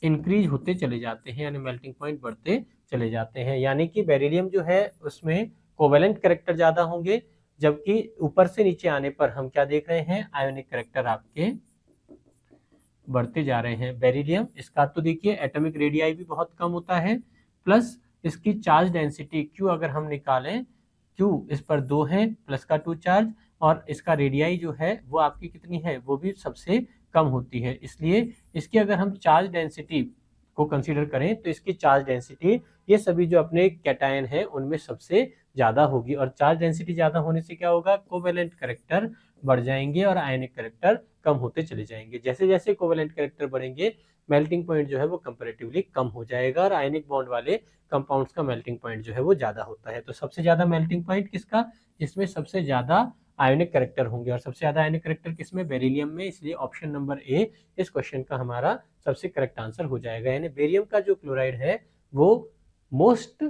इंक्रीज होते चले जाते हैं, यानी मेल्टिंग पॉइंट बढ़ते चले जाते हैं। यानी कि बेरिलियम जो है उसमें कोवेलेंट कैरेक्टर ज्यादा होंगे, जबकि ऊपर से नीचे आने पर हम क्या देख रहे हैं, आयोनिक कैरेक्टर आपके बढ़ते जा रहे हैं। बेरिलियम इसका तो देखिए एटॉमिक रेडियाई भी बहुत कम होता है, प्लस इसकी चार्ज डेंसिटी क्यू अगर हम निकालें, क्यू इस पर 2 है प्लस का 2 चार्ज, और इसका रेडियाई जो है वो आपकी कितनी है, वो भी सबसे कम होती है। इसलिए इसकी अगर हम चार्ज डेंसिटी को कंसीडर करें तो इसकी चार्ज डेंसिटी ये सभी जो अपने कैटायन हैं उनमें सबसे ज्यादा होगी, और चार्ज डेंसिटी ज्यादा होने से क्या होगा, कोवेलेंट कैरेक्टर बढ़ जाएंगे और आयनिक कैरेक्टर कम होते चले जाएंगे। जैसे जैसे कोवेलेंट कैरेक्टर बढ़ेंगे मेल्टिंग पॉइंट जो है वो कंपैरेटिवली कम हो जाएगा, और आयनिक बॉन्ड वाले कंपाउंड्स का मेल्टिंग पॉइंट जो है वो ज्यादा होता है। तो सबसे ज्यादा मेल्टिंग पॉइंट किसका, जिसमें सबसे ज्यादा आयोनिक कैरेक्टर होंगे, और सबसे ज्यादा आयोनिक कैरेक्टर किसमें, बेरिलियम में। इसलिए ऑप्शन नंबर ए इस क्वेश्चन का हमारा सबसे करेक्ट आंसर हो जाएगा। यानी बेरियम का जो क्लोराइड है वो मोस्ट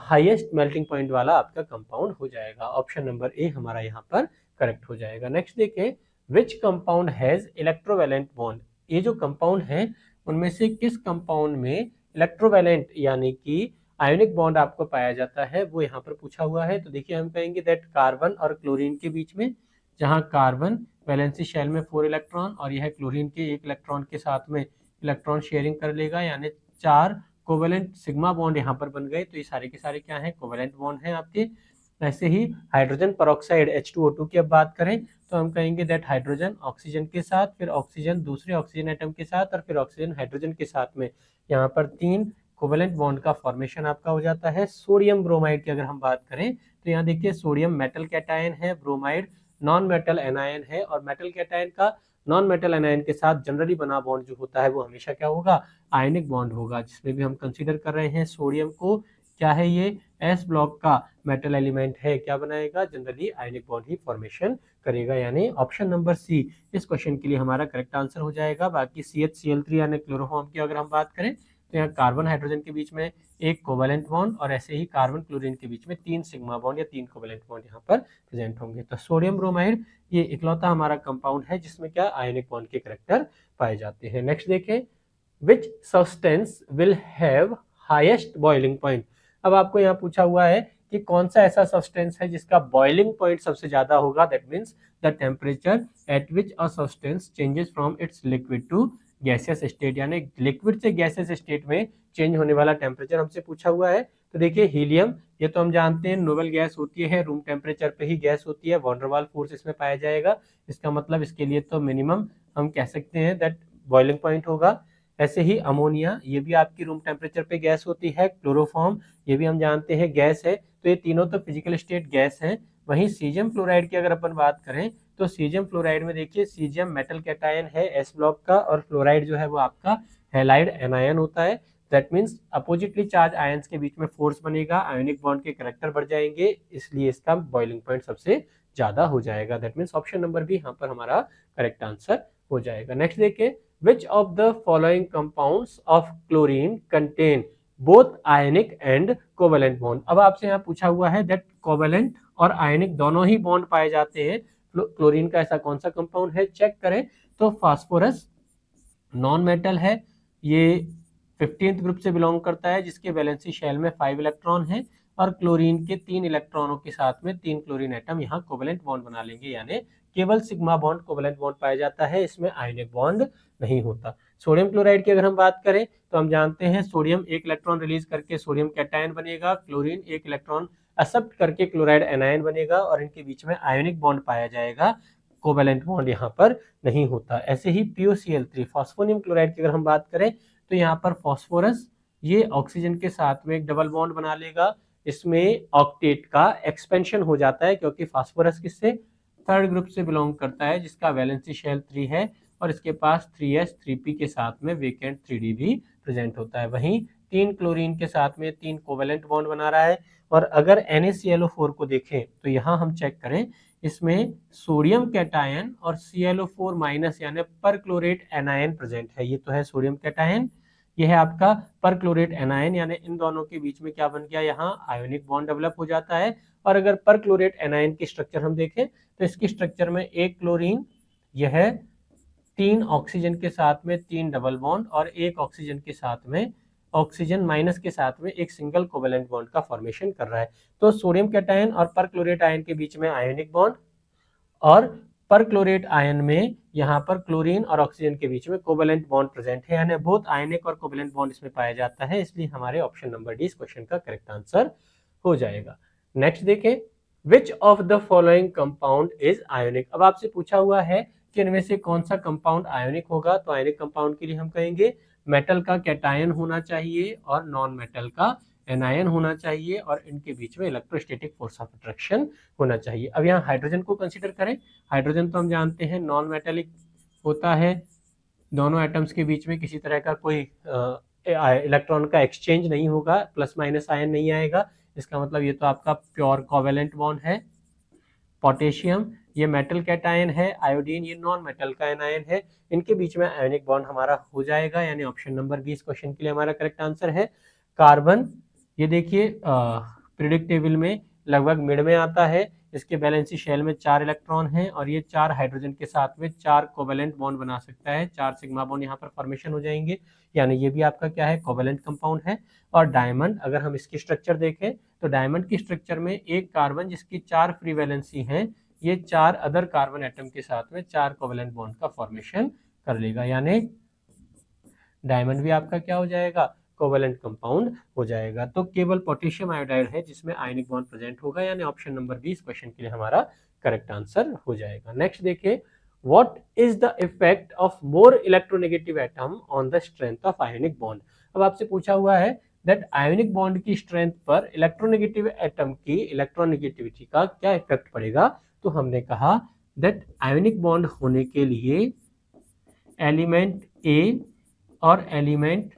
हाईएस्ट मेल्टिंग पॉइंट वाला आपका कंपाउंड हो जाएगा। ऑप्शन नंबर ए हमारा यहाँ पर करेक्ट हो जाएगा। नेक्स्ट देखें, which compound has electrovalent bond. ये जो कंपाउंड है उनमें से किस कंपाउंड में इलेक्ट्रोवैलेंट यानी कि आयोनिक बॉन्ड आपको पाया जाता है, वो यहाँ पर पूछा हुआ है। तो देखिए हम कहेंगे दैट कार्बन और क्लोरीन के बीच में, जहाँ कार्बन वैलेंसी शेल में 4 इलेक्ट्रॉन और यह क्लोरीन के 1 इलेक्ट्रॉन के साथ में इलेक्ट्रॉन शेयरिंग कर लेगा, यानी 4 कोवेलेंट सिग्मा बॉन्ड यहाँ पर बन गए। तो ये सारे के सारे क्या हैं, कोवेलेंट बॉन्ड हैं आपके। ऐसे ही हाइड्रोजन पेरोक्साइड H2O2 की अब बात करें तो हम कहेंगे दैट हाइड्रोजन ऑक्सीजन के साथ, फिर ऑक्सीजन दूसरे ऑक्सीजन एटम के साथ, और फिर ऑक्सीजन हाइड्रोजन के साथ में यहाँ पर 3 कोवेलेंट बॉन्ड का फॉर्मेशन आपका हो जाता है। सोडियम ब्रोमाइड की अगर हम बात करें तो यहाँ देखिए सोडियम मेटल कैटायन है, ब्रोमाइड नॉन मेटल एनायन है, और मेटल कैटायन का नॉन मेटल एनायन के साथ जनरली बना बॉन्ड जो होता है वो हमेशा क्या होगा, आयनिक बॉन्ड होगा। जिसमें भी हम कंसीडर कर रहे हैं सोडियम को, क्या है ये एस ब्लॉक का मेटल एलिमेंट है, क्या बनाएगा, जनरली आयनिक बॉन्ड ही फॉर्मेशन करेगा। यानी ऑप्शन नंबर सी इस क्वेश्चन के लिए हमारा करेक्ट आंसर हो जाएगा। बाकी CH Cl3 यानी क्लोरोफॉर्म की अगर हम बात करें तो यहाँ कार्बन हाइड्रोजन के बीच में 1 कोवेलेंट बॉन्ड, और ऐसे ही कार्बन क्लोरीन के बीच में 3 सिग्मा बॉन्ड या 3 कोवेलेंट बॉन्ड यहाँ पर प्रेजेंट होंगे। तो सोडियम ब्रोमाइड ये इकलौता हमारा कंपाउंड है जिसमें क्या आयनिक बॉन्ड के कैरेक्टर पाए जाते हैं। नेक्स्ट देखें, which substance will have highest boiling point. अब आपको यहाँ पूछा हुआ है कि कौन सा ऐसा सब्सटेंस है जिसका बॉइलिंग पॉइंट सबसे ज्यादा होगा, that means the temperature at which a substance changes from its liquid to gaseous state, यानी लिक्विड से गैसियस स्टेट में चेंज होने वाला टेम्परेचर हमसे पूछा हुआ है। तो देखिए हीलियम, ये तो हम जानते हैं नोबल गैस होती है, रूम टेम्परेचर पे ही गैस होती है, वॉन डेर वाल फोर्स इसमें पाया जाएगा। इसका मतलब इसके लिए तो मिनिमम हम कह सकते हैं दैट बॉइलिंग पॉइंट होगा। ऐसे ही अमोनिया, ये भी आपकी रूम टेम्परेचर पे गैस होती है। क्लोरोफॉर्म, ये भी हम जानते हैं गैस है। तो ये तीनों तो फिजिकल स्टेट गैस है। वहीं सीजियम फ्लोराइड की अगर अपन बात करें तो सीजियम फ्लोराइड में देखिए सीजियम मेटल कैटायन है एस ब्लॉक का, और फ्लोराइड जो है वो आपका हैलाइड एनायन होता है। That means oppositely charge ions के बीच में फोर्स बनेगा, आयोनिक बॉन्ड के करैक्टर बढ़ जाएंगे, इसलिए इसका बॉइलिंग पॉइंट सबसे ज्यादा हो जाएगा। That means option number B यहाँ पर हमारा करेक्ट आंसर हो जाएगा। नेक्स्ट देखिए, which of the following compounds of chlorine contain both ionic and covalent bond. अब आपसे यहाँ पूछा हुआ है दैट कोवेलेंट और आयनिक दोनों ही बॉन्ड पाए जाते हैं क्लोरीन का, ऐसा कौन सा कंपाउंड है? चेक करें तो फास्फोरस नॉन मेटल है, ये 15th ग्रुप से बिलोंग करता है, जिसके वैलेंसी शेल में 5 इलेक्ट्रॉन है, और क्लोरीन के 3 इलेक्ट्रॉनों के साथ में 3 क्लोरीन एटम यहाँ कोवेलेंट बॉन्ड बना लेंगे, यानी केवल सिग्मा बॉन्ड कोवेलेंट बॉन्ड पाया जाता है, इसमें आयनिक बॉन्ड नहीं होता। सोडियम क्लोराइड की अगर हम बात करें तो हम जानते हैं सोडियम एक इलेक्ट्रॉन रिलीज करके सोडियम कैटायन बनेगा, क्लोरीन एक इलेक्ट्रॉन एक्सेप्ट करके क्लोराइड एनायन बनेगा, और इनके बीच में आयोनिक बॉन्ड पाया जाएगा, कोवेलेंट बॉन्ड यहाँ पर नहीं होता। ऐसे ही POCl3 फास्फोनियम क्लोराइड की अगर हम बात करें तो यहाँ पर फास्फोरस ये ऑक्सीजन के साथ में एक डबल बॉन्ड बना लेगा, इसमें ऑक्टेट का एक्सपेंशन हो जाता है, क्योंकि फास्फोरस किससे? 3rd ग्रुप से बिलोंग करता है, जिसका वैलेंसी शेल 3 है, और इसके पास 3s 3p के साथ में वेकेंट 3d भी प्रेजेंट होता है। वहीं 3 क्लोरीन के साथ में 3 कोवेलेंट बॉन्ड बना रहा है। और अगर NaClO4 को देखें तो यहाँ हम चेक करें, इसमें सोडियम कैटायन और ClO4 माइनस यानी परक्लोरेट एनायन प्रेजेंट है। ये तो है सोडियम कैटायन, ये है आपका परक्लोरेट एनायन, यानी इन दोनों के बीच में क्या बन गया? यहाँ आयोनिक बॉन्ड डेवलप हो जाता है। और अगर परक्लोरेट एनायन की स्ट्रक्चर हम देखें तो इसकी स्ट्रक्चर में एक क्लोरीन, यह है 3 ऑक्सीजन के साथ में 3 डबल बॉन्ड, और एक ऑक्सीजन के साथ में ऑक्सीजन माइनस के साथ में एक सिंगल कोवेलेंट बॉन्ड का फॉर्मेशन कर रहा है। तो सोडियम कैटायन और परक्लोरेट आयन के बीच में आयोनिक बॉन्ड, और परक्लोरेट आयन में यहाँ पर क्लोरीन और ऑक्सीजन के बीच में कोवेलेंट बॉन्ड प्रेजेंट है, यानी बोथ आयनिक और कोवेलेंट बॉन्ड इसमें पाया जाता है, इसलिए हमारे ऑप्शन नंबर डी इस क्वेश्चन का करेक्ट आंसर हो जाएगा। नेक्स्ट देखें, विच of the following compound is ionic. अब आपसे पूछा हुआ है कि इनमें से कौन सा कंपाउंड आयोनिक होगा, तो आयोनिक कंपाउंड के लिए हम कहेंगे मेटल का कैटायन होना चाहिए और नॉन मेटल का एनायन होना चाहिए, और इनके बीच में इलेक्ट्रोस्टैटिक फोर्स ऑफ अट्रैक्शन होना चाहिए। अब यहाँ हाइड्रोजन को कंसीडर करें, हाइड्रोजन तो हम जानते हैं नॉन मेटेलिक होता है, दोनों एटम्स के बीच में किसी तरह का कोई इलेक्ट्रॉन का एक्सचेंज नहीं होगा, प्लस माइनस आयन नहीं आएगा, इसका मतलब ये तो आपका प्योर कोवेलेंट बॉन्ड है। पोटेशियम ये मेटल कैटायन है, आयोडीन ये नॉन मेटल का एनायन है, इनके बीच में आयोनिक बॉन्ड हमारा हो जाएगा, यानी ऑप्शन नंबर बी इस क्वेश्चन के लिए हमारा करेक्ट आंसर है। कार्बन ये देखिए पीरियोडिक टेबल में लगभग मिड में आता है, इसके वैलेंसी शेल में 4 इलेक्ट्रॉन हैं, और ये 4 हाइड्रोजन के साथ में 4 कोवेलेंट बॉन्ड बना सकता है, 4 सिग्मा बॉन्ड यहाँ पर फॉर्मेशन हो जाएंगे, यानी ये भी आपका क्या है? कोवेलेंट कंपाउंड है। और डायमंड, अगर हम इसकी स्ट्रक्चर देखें तो डायमंड की स्ट्रक्चर में एक कार्बन जिसकी 4 फ्री वैलेंसी हैं, ये 4 अदर कार्बन एटम के साथ में 4 कोवेलेंट बॉन्ड का फॉर्मेशन कर लेगा, यानी डायमंड भी आपका क्या हो जाएगा? कोवेलेंट कंपाउंड हो जाएगा। तो केवल पोटेशियम आयोडाइड है जिसमें आयनिक बॉन्ड प्रेजेंट होगा, यानी ऑप्शन नंबर बी इस क्वेश्चन के लिए हमारा करेक्ट आंसर हो जाएगा। नेक्स्ट देखिए, what is the effect of more electronegative atom on the strength of ionic bond. अब आपसे पूछा हुआ है दैट आयोनिक बॉन्ड की स्ट्रेंथ पर इलेक्ट्रोनेगेटिव एटम की इलेक्ट्रोनेगेटिविटी का क्या इफेक्ट पड़ेगा। तो हमने कहा दैट आयोनिक बॉन्ड होने के लिए एलिमेंट ए और एलिमेंट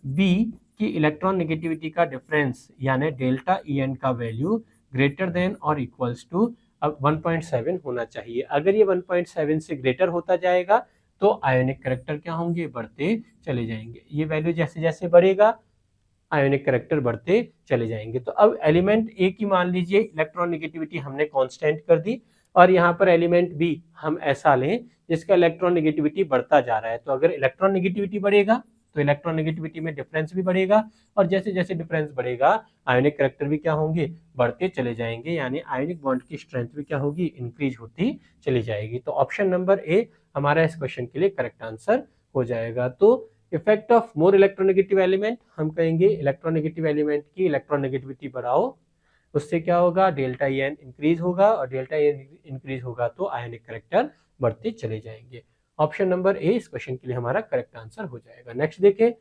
बी की इलेक्ट्रॉन नेगेटिविटी का डिफरेंस यानी डेल्टा EN का वैल्यू ग्रेटर देन और इक्वल्स टू 1.7 होना चाहिए। अगर ये 1.7 से ग्रेटर होता जाएगा तो आयोनिक करैक्टर क्या होंगे? बढ़ते चले जाएंगे। ये वैल्यू जैसे जैसे बढ़ेगा आयोनिक करैक्टर बढ़ते चले जाएंगे। तो अब एलिमेंट ए की मान लीजिए इलेक्ट्रॉन नेगेटिविटी हमने कांस्टेंट कर दी, और यहाँ पर एलिमेंट बी हम ऐसा लें जिसका इलेक्ट्रॉन नेगेटिविटी बढ़ता जा रहा है। तो अगर इलेक्ट्रॉन नेगेटिविटी बढ़ेगा तो इलेक्ट्रॉन नेगेटिविटी में डिफरेंस भी बढ़ेगा, और जैसे जैसे डिफरेंस बढ़ेगा आयोनिक करैक्टर भी क्या होंगे? बढ़ते चले जाएंगे, यानी आयोनिक बॉन्ड की स्ट्रेंथ भी क्या होगी? इंक्रीज होती चली जाएगी। तो ऑप्शन नंबर ए हमारा इस क्वेश्चन के लिए करेक्ट आंसर हो जाएगा। तो effect of more electronegative element, हम कहेंगे इलेक्ट्रोनेगेटिव एलिमेंट की इलेक्ट्रोनेगेटिविटी बढ़ाओ, उससे क्या होगा? डेल्टा EN इंक्रीज होगा, और डेल्टा EN इंक्रीज होगा तो आयोनिक करैक्टर बढ़ते चले जाएंगे। ऑप्शन नंबर ए इस क्वेश्चन के लिए हमारा करेक्ट आंसर हो जाएगा। नेक्स्ट देखें,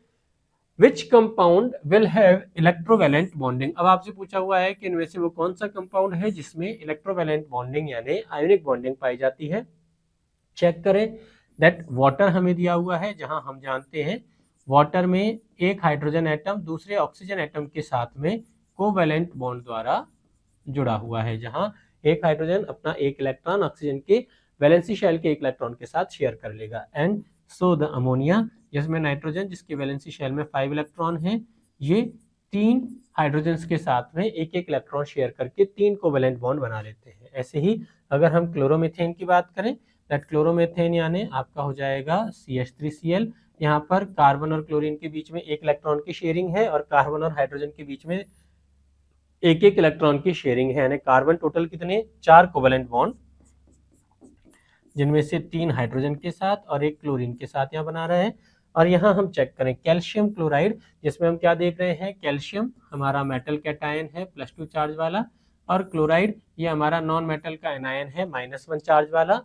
which compound will have electrovalent bonding. अब आपसे पूछा हुआ है कि इनमें से वो कौन सा कंपाउंड है जिसमें इलेक्ट्रोवैलेंट बॉन्डिंग यानी आयोनिक बॉन्डिंग पाई जाती है। चेक करें दैट वाटर हमें दिया हुआ है, जहां हम जानते हैं वाटर में एक हाइड्रोजन एटम दूसरे ऑक्सीजन एटम के साथ में कोवैलेंट बॉन्ड द्वारा जुड़ा हुआ है, जहां एक हाइड्रोजन अपना एक इलेक्ट्रॉन ऑक्सीजन के वैलेंसी शेल के एक इलेक्ट्रॉन के साथ शेयर कर लेगा। एंड सो द अमोनिया, जिसमें नाइट्रोजन जिसके वैलेंसी शेल में 5 इलेक्ट्रॉन है, ये 3 हाइड्रोजन के साथ में एक एक इलेक्ट्रॉन शेयर करके 3 कोवैलेंट बॉन्ड बना लेते हैं। ऐसे ही अगर हम क्लोरोमीथेन की बात करें, दैट क्लोरोमीथेन यानी आपका हो जाएगा CH3Cl। यहाँ पर कार्बन और क्लोरीन के बीच में एक इलेक्ट्रॉन की शेयरिंग है और कार्बन और हाइड्रोजन के बीच में एक एक इलेक्ट्रॉन की शेयरिंग है, यानी कार्बन टोटल कितने 4 कोवैलेंट बॉन्ड, जिनमें से 3 हाइड्रोजन के साथ और एक क्लोरीन के साथ यहाँ बना रहे हैं। और यहाँ हम चेक करें कैल्शियम क्लोराइड, जिसमें हम क्या देख रहे हैं, कैल्शियम हमारा मेटल कैटायन है +2 चार्ज वाला, और क्लोराइड ये हमारा नॉन मेटल का एनायन है -1 चार्ज वाला।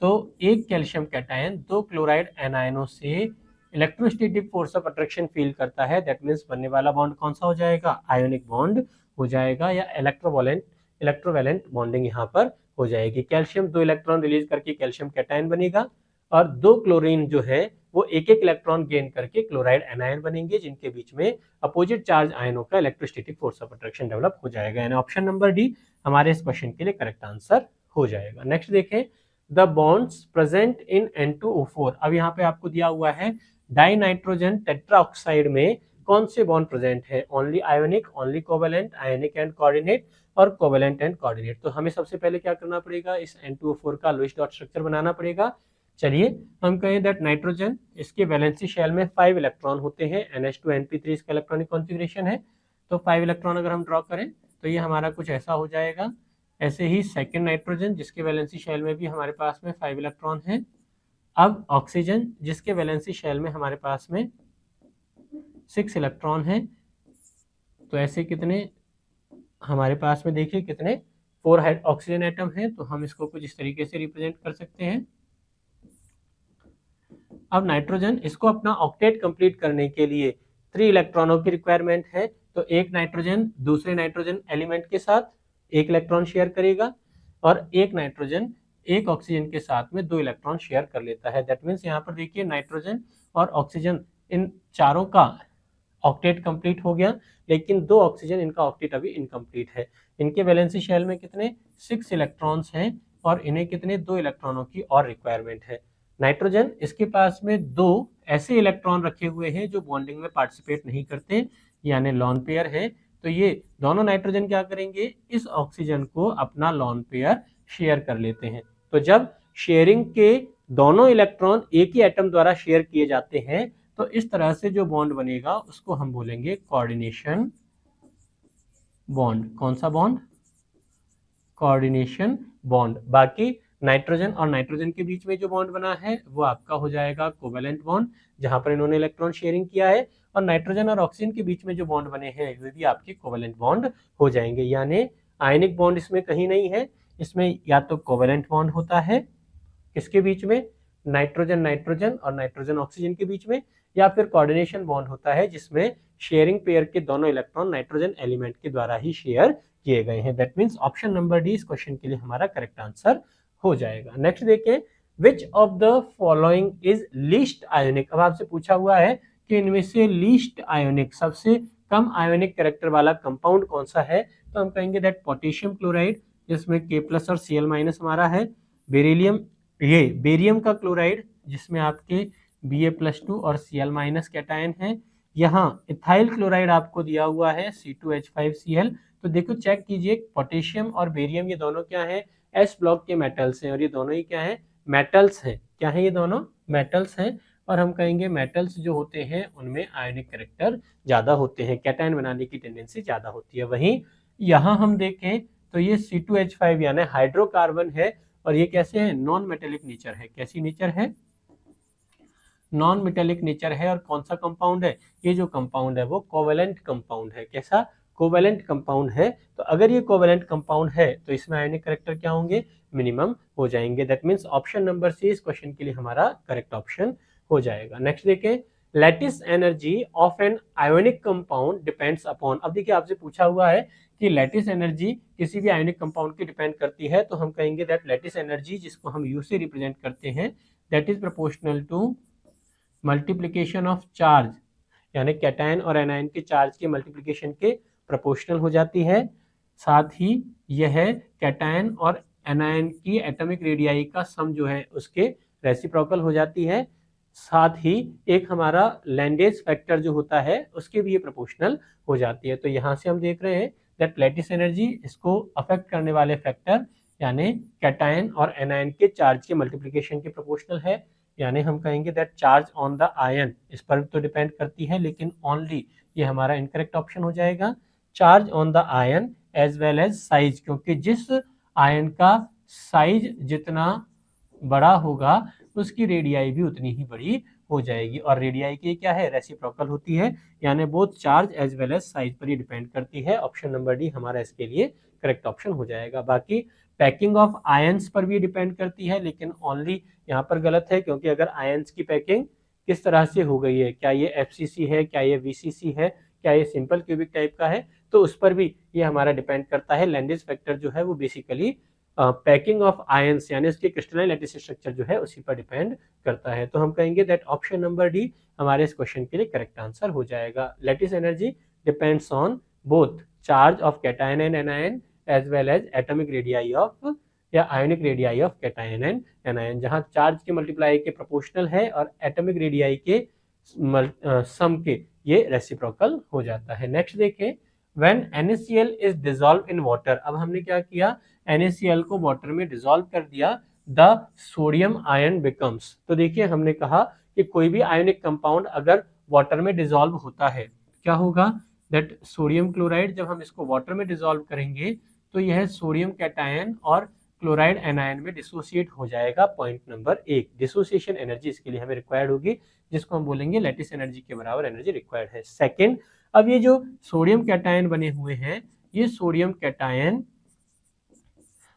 तो एक कैल्शियम कैटायन 2 क्लोराइड एनायनों से electrostatic force of attraction feel करता है, दैट मीन्स बनने वाला बॉन्ड कौन सा हो जाएगा, आयोनिक बॉन्ड हो जाएगा, या इलेक्ट्रोवैलेंट बॉन्डिंग यहाँ पर हो जाएगी। कैल्शियम 2 इलेक्ट्रॉन रिलीज करके कैल्शियम कैटायन बनेगा, और 2 क्लोरीन जो है वो एक एक इलेक्ट्रॉन गेन करके क्लोराइड एनायन बनेंगे, जिनके बीच में अपोजिट चार्ज आयनों का electrostatic force of attraction develop हो जाएगा। यानी ऑप्शन नंबर डी हमारे इस क्वेश्चन के लिए करेक्ट आंसर हो जाएगा। नेक्स्ट देखें, the bonds present in N2O4। अब यहाँ पे आपको दिया हुआ है डाई नाइट्रोजन टेट्राऑक्साइड में कौन से बॉन्ड प्रेजेंट है, only ionic, only covalent, ionic and coordinate, और कोवैलेंट एंड कोऑर्डिनेट। तो हमें सबसे पहले क्या करना पड़ेगा, इस N2O4 का लुईस डॉट स्ट्रक्चर बनाना पड़ेगा। चलिए हम कहें दैट नाइट्रोजन, इसके वैलेंसी शेल में 5 इलेक्ट्रॉन होते हैं, NH2NP3 इसका इलेक्ट्रॉनिक कॉन्फ़िगरेशन है। तो 5 इलेक्ट्रॉन अगर हम ड्रॉ करें तो ये हमारा कुछ ऐसा हो जाएगा। ऐसे ही सेकेंड नाइट्रोजन, जिसके वैलेंसी शेल में भी हमारे पास में 5 इलेक्ट्रॉन है। अब ऑक्सीजन, जिसके वैलेंसी शेल में हमारे पास में 6 इलेक्ट्रॉन है। तो ऐसे कितने हमारे पास में देखिए कितने 4 ऑक्सीजन एटम है, तो हम इसको कुछ इस तरीके से रिप्रेजेंट कर सकते हैं। अब नाइट्रोजन, इसको अपना ऑक्टेट कंप्लीट करने के लिए 3 इलेक्ट्रॉनों की रिक्वायरमेंट है। तो एक नाइट्रोजन दूसरे नाइट्रोजन एलिमेंट के साथ एक इलेक्ट्रॉन शेयर करेगा, और एक नाइट्रोजन एक ऑक्सीजन के साथ में 2 इलेक्ट्रॉन शेयर कर लेता है। दैट मीन्स यहाँ पर देखिए नाइट्रोजन और ऑक्सीजन इन चारों का ऑक्टेट कंप्लीट हो गया, लेकिन 2 ऑक्सीजन इनका ऑक्टेट अभी इनकम्प्लीट है। इनके वैलेंसी शेल में कितने 6 इलेक्ट्रॉन्स हैं, और इन्हें कितने 2 इलेक्ट्रॉनों की और रिक्वायरमेंट है। नाइट्रोजन, इसके पास में 2 ऐसे इलेक्ट्रॉन रखे हुए हैं जो बॉन्डिंग में पार्टिसिपेट नहीं करते, यानी लॉन पेयर है। तो ये दोनों नाइट्रोजन क्या करेंगे, इस ऑक्सीजन को अपना लॉन पेयर शेयर कर लेते हैं। तो जब शेयरिंग के दोनों इलेक्ट्रॉन एक ही एटम द्वारा शेयर किए जाते हैं, तो इस तरह से जो बॉन्ड बनेगा उसको हम बोलेंगे कोऑर्डिनेशन बॉन्ड। कौन सा बॉन्ड, कोऑर्डिनेशन बॉन्ड। बाकी नाइट्रोजन और नाइट्रोजन के बीच में जो बॉन्ड बना है वो आपका हो जाएगा कोवैलेंट बॉन्ड, जहां पर इन्होंने इलेक्ट्रॉन शेयरिंग किया है। और नाइट्रोजन और ऑक्सीजन के बीच में जो बॉन्ड बने हैं वे भी आपके कोवैलेंट बॉन्ड हो जाएंगे। यानी आयनिक बॉन्ड इसमें कहीं नहीं है, इसमें या तो कोवैलेंट बॉन्ड होता है किसके बीच में, नाइट्रोजन नाइट्रोजन और नाइट्रोजन ऑक्सीजन के बीच में, या फिर कोऑर्डिनेशन बॉन्ड होता है जिसमें शेयरिंग पेयर के दोनों इलेक्ट्रॉन नाइट्रोजन एलिमेंट के द्वारा ही शेयर किए गए हैं। That means option number D इस क्वेश्चन के लिए हमारा करेक्ट आंसर हो जाएगा। नेक्स्ट देखें, विच of the following is least ionic. अब आपसे पूछा हुआ है कि इनमें से लीस्ट आयोनिक, सबसे कम आयोनिक कैरेक्टर वाला कंपाउंड कौन सा है। तो हम कहेंगे दैट पोटेशियम क्लोराइड, जिसमें K+ और Cl- हमारा है। बेरिलियम, ये बेरियम का क्लोराइड, जिसमें आपके Ba+2 और Cl- कैटायन है। यहाँ इथाइल क्लोराइड आपको दिया हुआ है C2H5Cl। तो देखो चेक कीजिए, पोटेशियम और बेरियम ये दोनों क्या है, S ब्लॉक के मेटल्स हैं, और ये दोनों ही क्या है, मेटल्स हैं। क्या है, ये दोनों मेटल्स हैं। और हम कहेंगे मेटल्स जो होते हैं उनमें आयनिक कैरेक्टर ज़्यादा होते हैं, कैटायन बनाने की टेंडेंसी ज़्यादा होती है। वहीं यहाँ हम देखें तो ये C2H5 यानी हाइड्रोकार्बन है, और ये कैसे है, नॉन मेटेलिक नेचर है। कैसी नेचर है, नॉन मेटेलिक नेचर है। और कौन सा कंपाउंड है, ये जो कंपाउंड है वो कोवैलेंट कंपाउंड है। कैसा, कोवैलेंट कंपाउंड है। तो अगर ये कोवैलेंट कंपाउंड है तो इसमें आयनिक कैरेक्टर क्या होंगे, मिनिमम हो जाएंगे। That means option number C इस क्वेश्चन के लिए हमारा करेक्ट ऑप्शन हो जाएगा। नेक्स्ट देखें, lattice energy of an ionic compound depends upon. अब देखिए आपसे पूछा हुआ है कि लैटिस एनर्जी किसी भी आयोनिक कंपाउंड की डिपेंड करती है, तो हम कहेंगे दैट लैटिस एनर्जी, जिसको हम यू से रिप्रेजेंट करते हैं, that is proportional to multiplication of charge यानी कैटायन और एनायन के चार्ज के मल्टीप्लिकेशन के प्रोपोर्शनल हो जाती है। साथ ही यह कैटायन और एनायन की एटॉमिक रेडियाई का सम जो है उसके रेसिप्रोकल हो जाती है। साथ ही एक हमारा लैंडेज फैक्टर जो होता है उसके भी ये प्रोपोर्शनल हो जाती है। तो यहाँ से हम देख रहे हैं दैट लैटिस एनर्जी इसको अफेक्ट करने वाले फैक्टर यानी कैटायन और एनायन के चार्ज के मल्टीप्लिकेशन के प्रोपोर्शनल है। यानी हम कहेंगे that charge on the ion इस पर तो डिपेंड करती है, लेकिन ओनली ये हमारा इनकरेक्ट ऑप्शन हो जाएगा। Charge on the ion as well as size, क्योंकि जिस आयन का साइज जितना बड़ा होगा उसकी रेडियाई भी उतनी ही बड़ी हो जाएगी। और रेडियाई की क्या है, रेसिप्रोकल होती है, यानी both charge as well as size पर ही डिपेंड करती है। ऑप्शन नंबर डी हमारा इसके लिए करेक्ट ऑप्शन हो जाएगा। बाकी पैकिंग ऑफ आयंस पर भी डिपेंड करती है, लेकिन ओनली यहाँ पर गलत है, क्योंकि अगर आयंस की पैकिंग किस तरह से हो गई है, क्या ये FCC है, क्या ये VCC है, क्या ये सिंपल क्यूबिक टाइप का है, तो उस पर भी ये हमारा डिपेंड करता है। लैंडेज फैक्टर जो है वो बेसिकली पैकिंग ऑफ आयंस यानी उसके क्रिस्टलाइन लैटिस स्ट्रक्चर जो है उसी पर डिपेंड करता है। तो हम कहेंगे दैट ऑप्शन नंबर डी हमारे इस क्वेश्चन के लिए करेक्ट आंसर हो जाएगा। Lattice energy depends on both charge of cation and anion as well as atomic radii of या ionic radii of cation and anion, जहां चार्ज के मल्टीप्लाई के प्रोपोर्शनल है और एटॉमिक रेडियाई के सम के ये रेसिप्रोकल हो जाता है। नेक्स्ट देखें, when NaCl is dissolve in water. अब हमने क्या किया, NaCl को वाटर में डिसॉल्व कर दिया, द सोडियम आयन बिकम्स। तो देखिए हमने कहा कि कोई भी आयोनिक कंपाउंड अगर वाटर में डिसॉल्व होता है क्या होगा, दैट सोडियम क्लोराइड जब हम इसको वाटर में डिसॉल्व करेंगे तो यह सोडियम कैटायन और क्लोराइड एनायन में डिसोसिएट हो जाएगा। पॉइंट नंबर 1, डिसोसिएशन एनर्जी इसके लिए हमें रिक्वायर्ड होगी, जिसको हम बोलेंगे लैटिस एनर्जी के बराबर एनर्जी रिक्वायर्ड है। सेकेंड, अब ये जो सोडियम कैटायन बने हुए हैं, ये सोडियम कैटायन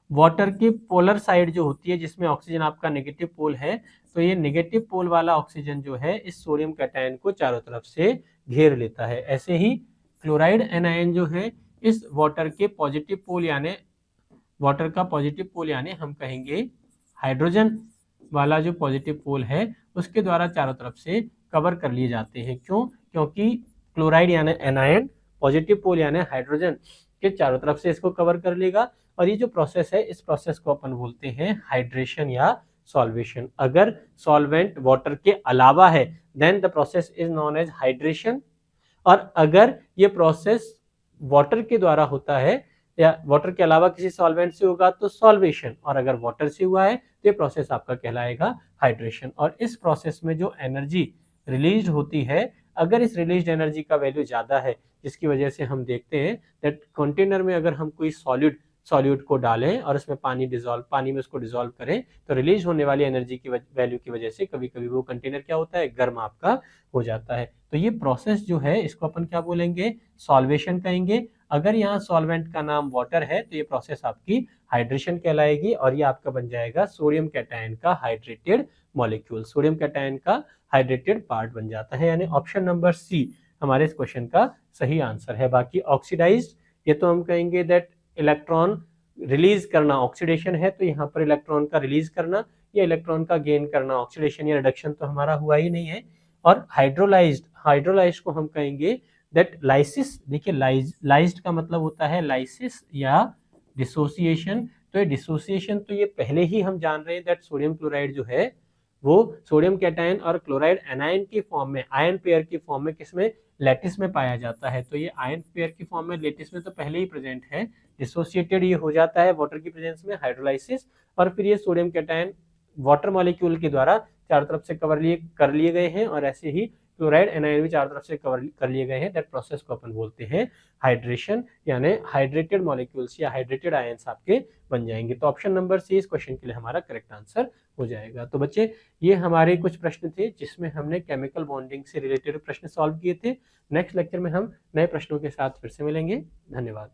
वाटर के पोलर साइड जो होती है जिसमें ऑक्सीजन आपका नेगेटिव पोल है, तो ये नेगेटिव पोल वाला ऑक्सीजन जो है इस सोडियम कैटायन को चारों तरफ से घेर लेता है। ऐसे ही क्लोराइड एनायन जो है इस वाटर के पॉजिटिव पोल यानी वाटर का पॉजिटिव पोल यानी हम कहेंगे हाइड्रोजन वाला जो पॉजिटिव पोल है उसके द्वारा चारों तरफ से कवर कर लिए जाते हैं। क्यों, क्योंकि क्लोराइड यानी एनायन पॉजिटिव पोल यानी हाइड्रोजन के चारों तरफ से इसको कवर कर लेगा। और ये जो प्रोसेस है इस प्रोसेस को अपन बोलते हैं हाइड्रेशन या सॉल्वेशन। अगर सॉल्वेंट वाटर के अलावा है then the process is known as hydration, और अगर ये प्रोसेस वाटर के द्वारा होता है या वाटर के अलावा किसी सॉल्वेंट से होगा तो सॉल्वेशन, और अगर वाटर से हुआ है तो ये प्रोसेस आपका कहलाएगा हाइड्रेशन। और इस प्रोसेस में जो एनर्जी रिलीज होती है, अगर इस रिलीज एनर्जी का वैल्यू ज़्यादा है, जिसकी वजह से हम देखते हैं दैट कंटेनर में अगर हम कोई सॉल्यूट को डालें और उसमें पानी में उसको डिसॉल्व करें तो रिलीज होने वाली एनर्जी की वैल्यू की वजह से कभी कभी वो कंटेनर क्या होता है, गर्म आपका हो जाता है। तो ये प्रोसेस जो है इसको अपन क्या बोलेंगे, सॉल्वेशन कहेंगे। अगर यहाँ सॉल्वेंट का नाम वाटर है तो ये प्रोसेस आपकी हाइड्रेशन कहलाएगी, और ये आपका बन जाएगा सोडियम कैटायन का हाइड्रेटेड मॉलिक्यूल, सोडियम कैटायन का हाइड्रेटेड पार्ट बन जाता है। यानी ऑप्शन नंबर सी हमारे इस क्वेश्चन का सही आंसर है। बाकी ऑक्सीडाइज्ड, ये तो हम कहेंगे दैट इलेक्ट्रॉन रिलीज करना ऑक्सीडेशन है, तो यहाँ पर इलेक्ट्रॉन का रिलीज करना या इलेक्ट्रॉन का गेन करना ऑक्सीडेशन या रिडक्शन तो हमारा हुआ ही नहीं है। और हाइड्रोलाइज्ड को हम कहेंगे दैट लाइसिस। देखिए लाइज्ड का मतलब होता है लाइसिस या डिसोसिएशन। तो ये डिसोसिएशन तो ये पहले ही हम जान रहे हैं दैट सोडियम क्लोराइड जो है वो सोडियम कैटायन और क्लोराइड एनायन की फॉर्म में, आयन पेयर की फॉर्म में, किसमें, लैटिस में पाया जाता है। तो ये आयन पेयर की फॉर्म में लैटिस में तो पहले ही प्रेजेंट है, डिसोसिएटेड ये हो जाता है वाटर की प्रेजेंस में, हाइड्रोलाइसिस, और फिर ये सोडियम कैटायन वाटर मॉलिक्यूल के द्वारा चारों तरफ से कर लिए गए हैं, और ऐसे ही क्लोराइड एनायन भी चारों तरफ से कवर कर लिए गए हैं। दैट प्रोसेस को अपन बोलते हैं हाइड्रेशन, यानी हाइड्रेटेड मॉलिक्यूल्स या हाइड्रेटेड आयंस आपके बन जाएंगे। तो ऑप्शन नंबर सी इस क्वेश्चन के लिए हमारा करेक्ट आंसर हो जाएगा। तो बच्चे ये हमारे कुछ प्रश्न थे जिसमें हमने केमिकल बॉन्डिंग से रिलेटेड प्रश्न सॉल्व किए थे। नेक्स्ट लेक्चर में हम नए प्रश्नों के साथ फिर से मिलेंगे। धन्यवाद।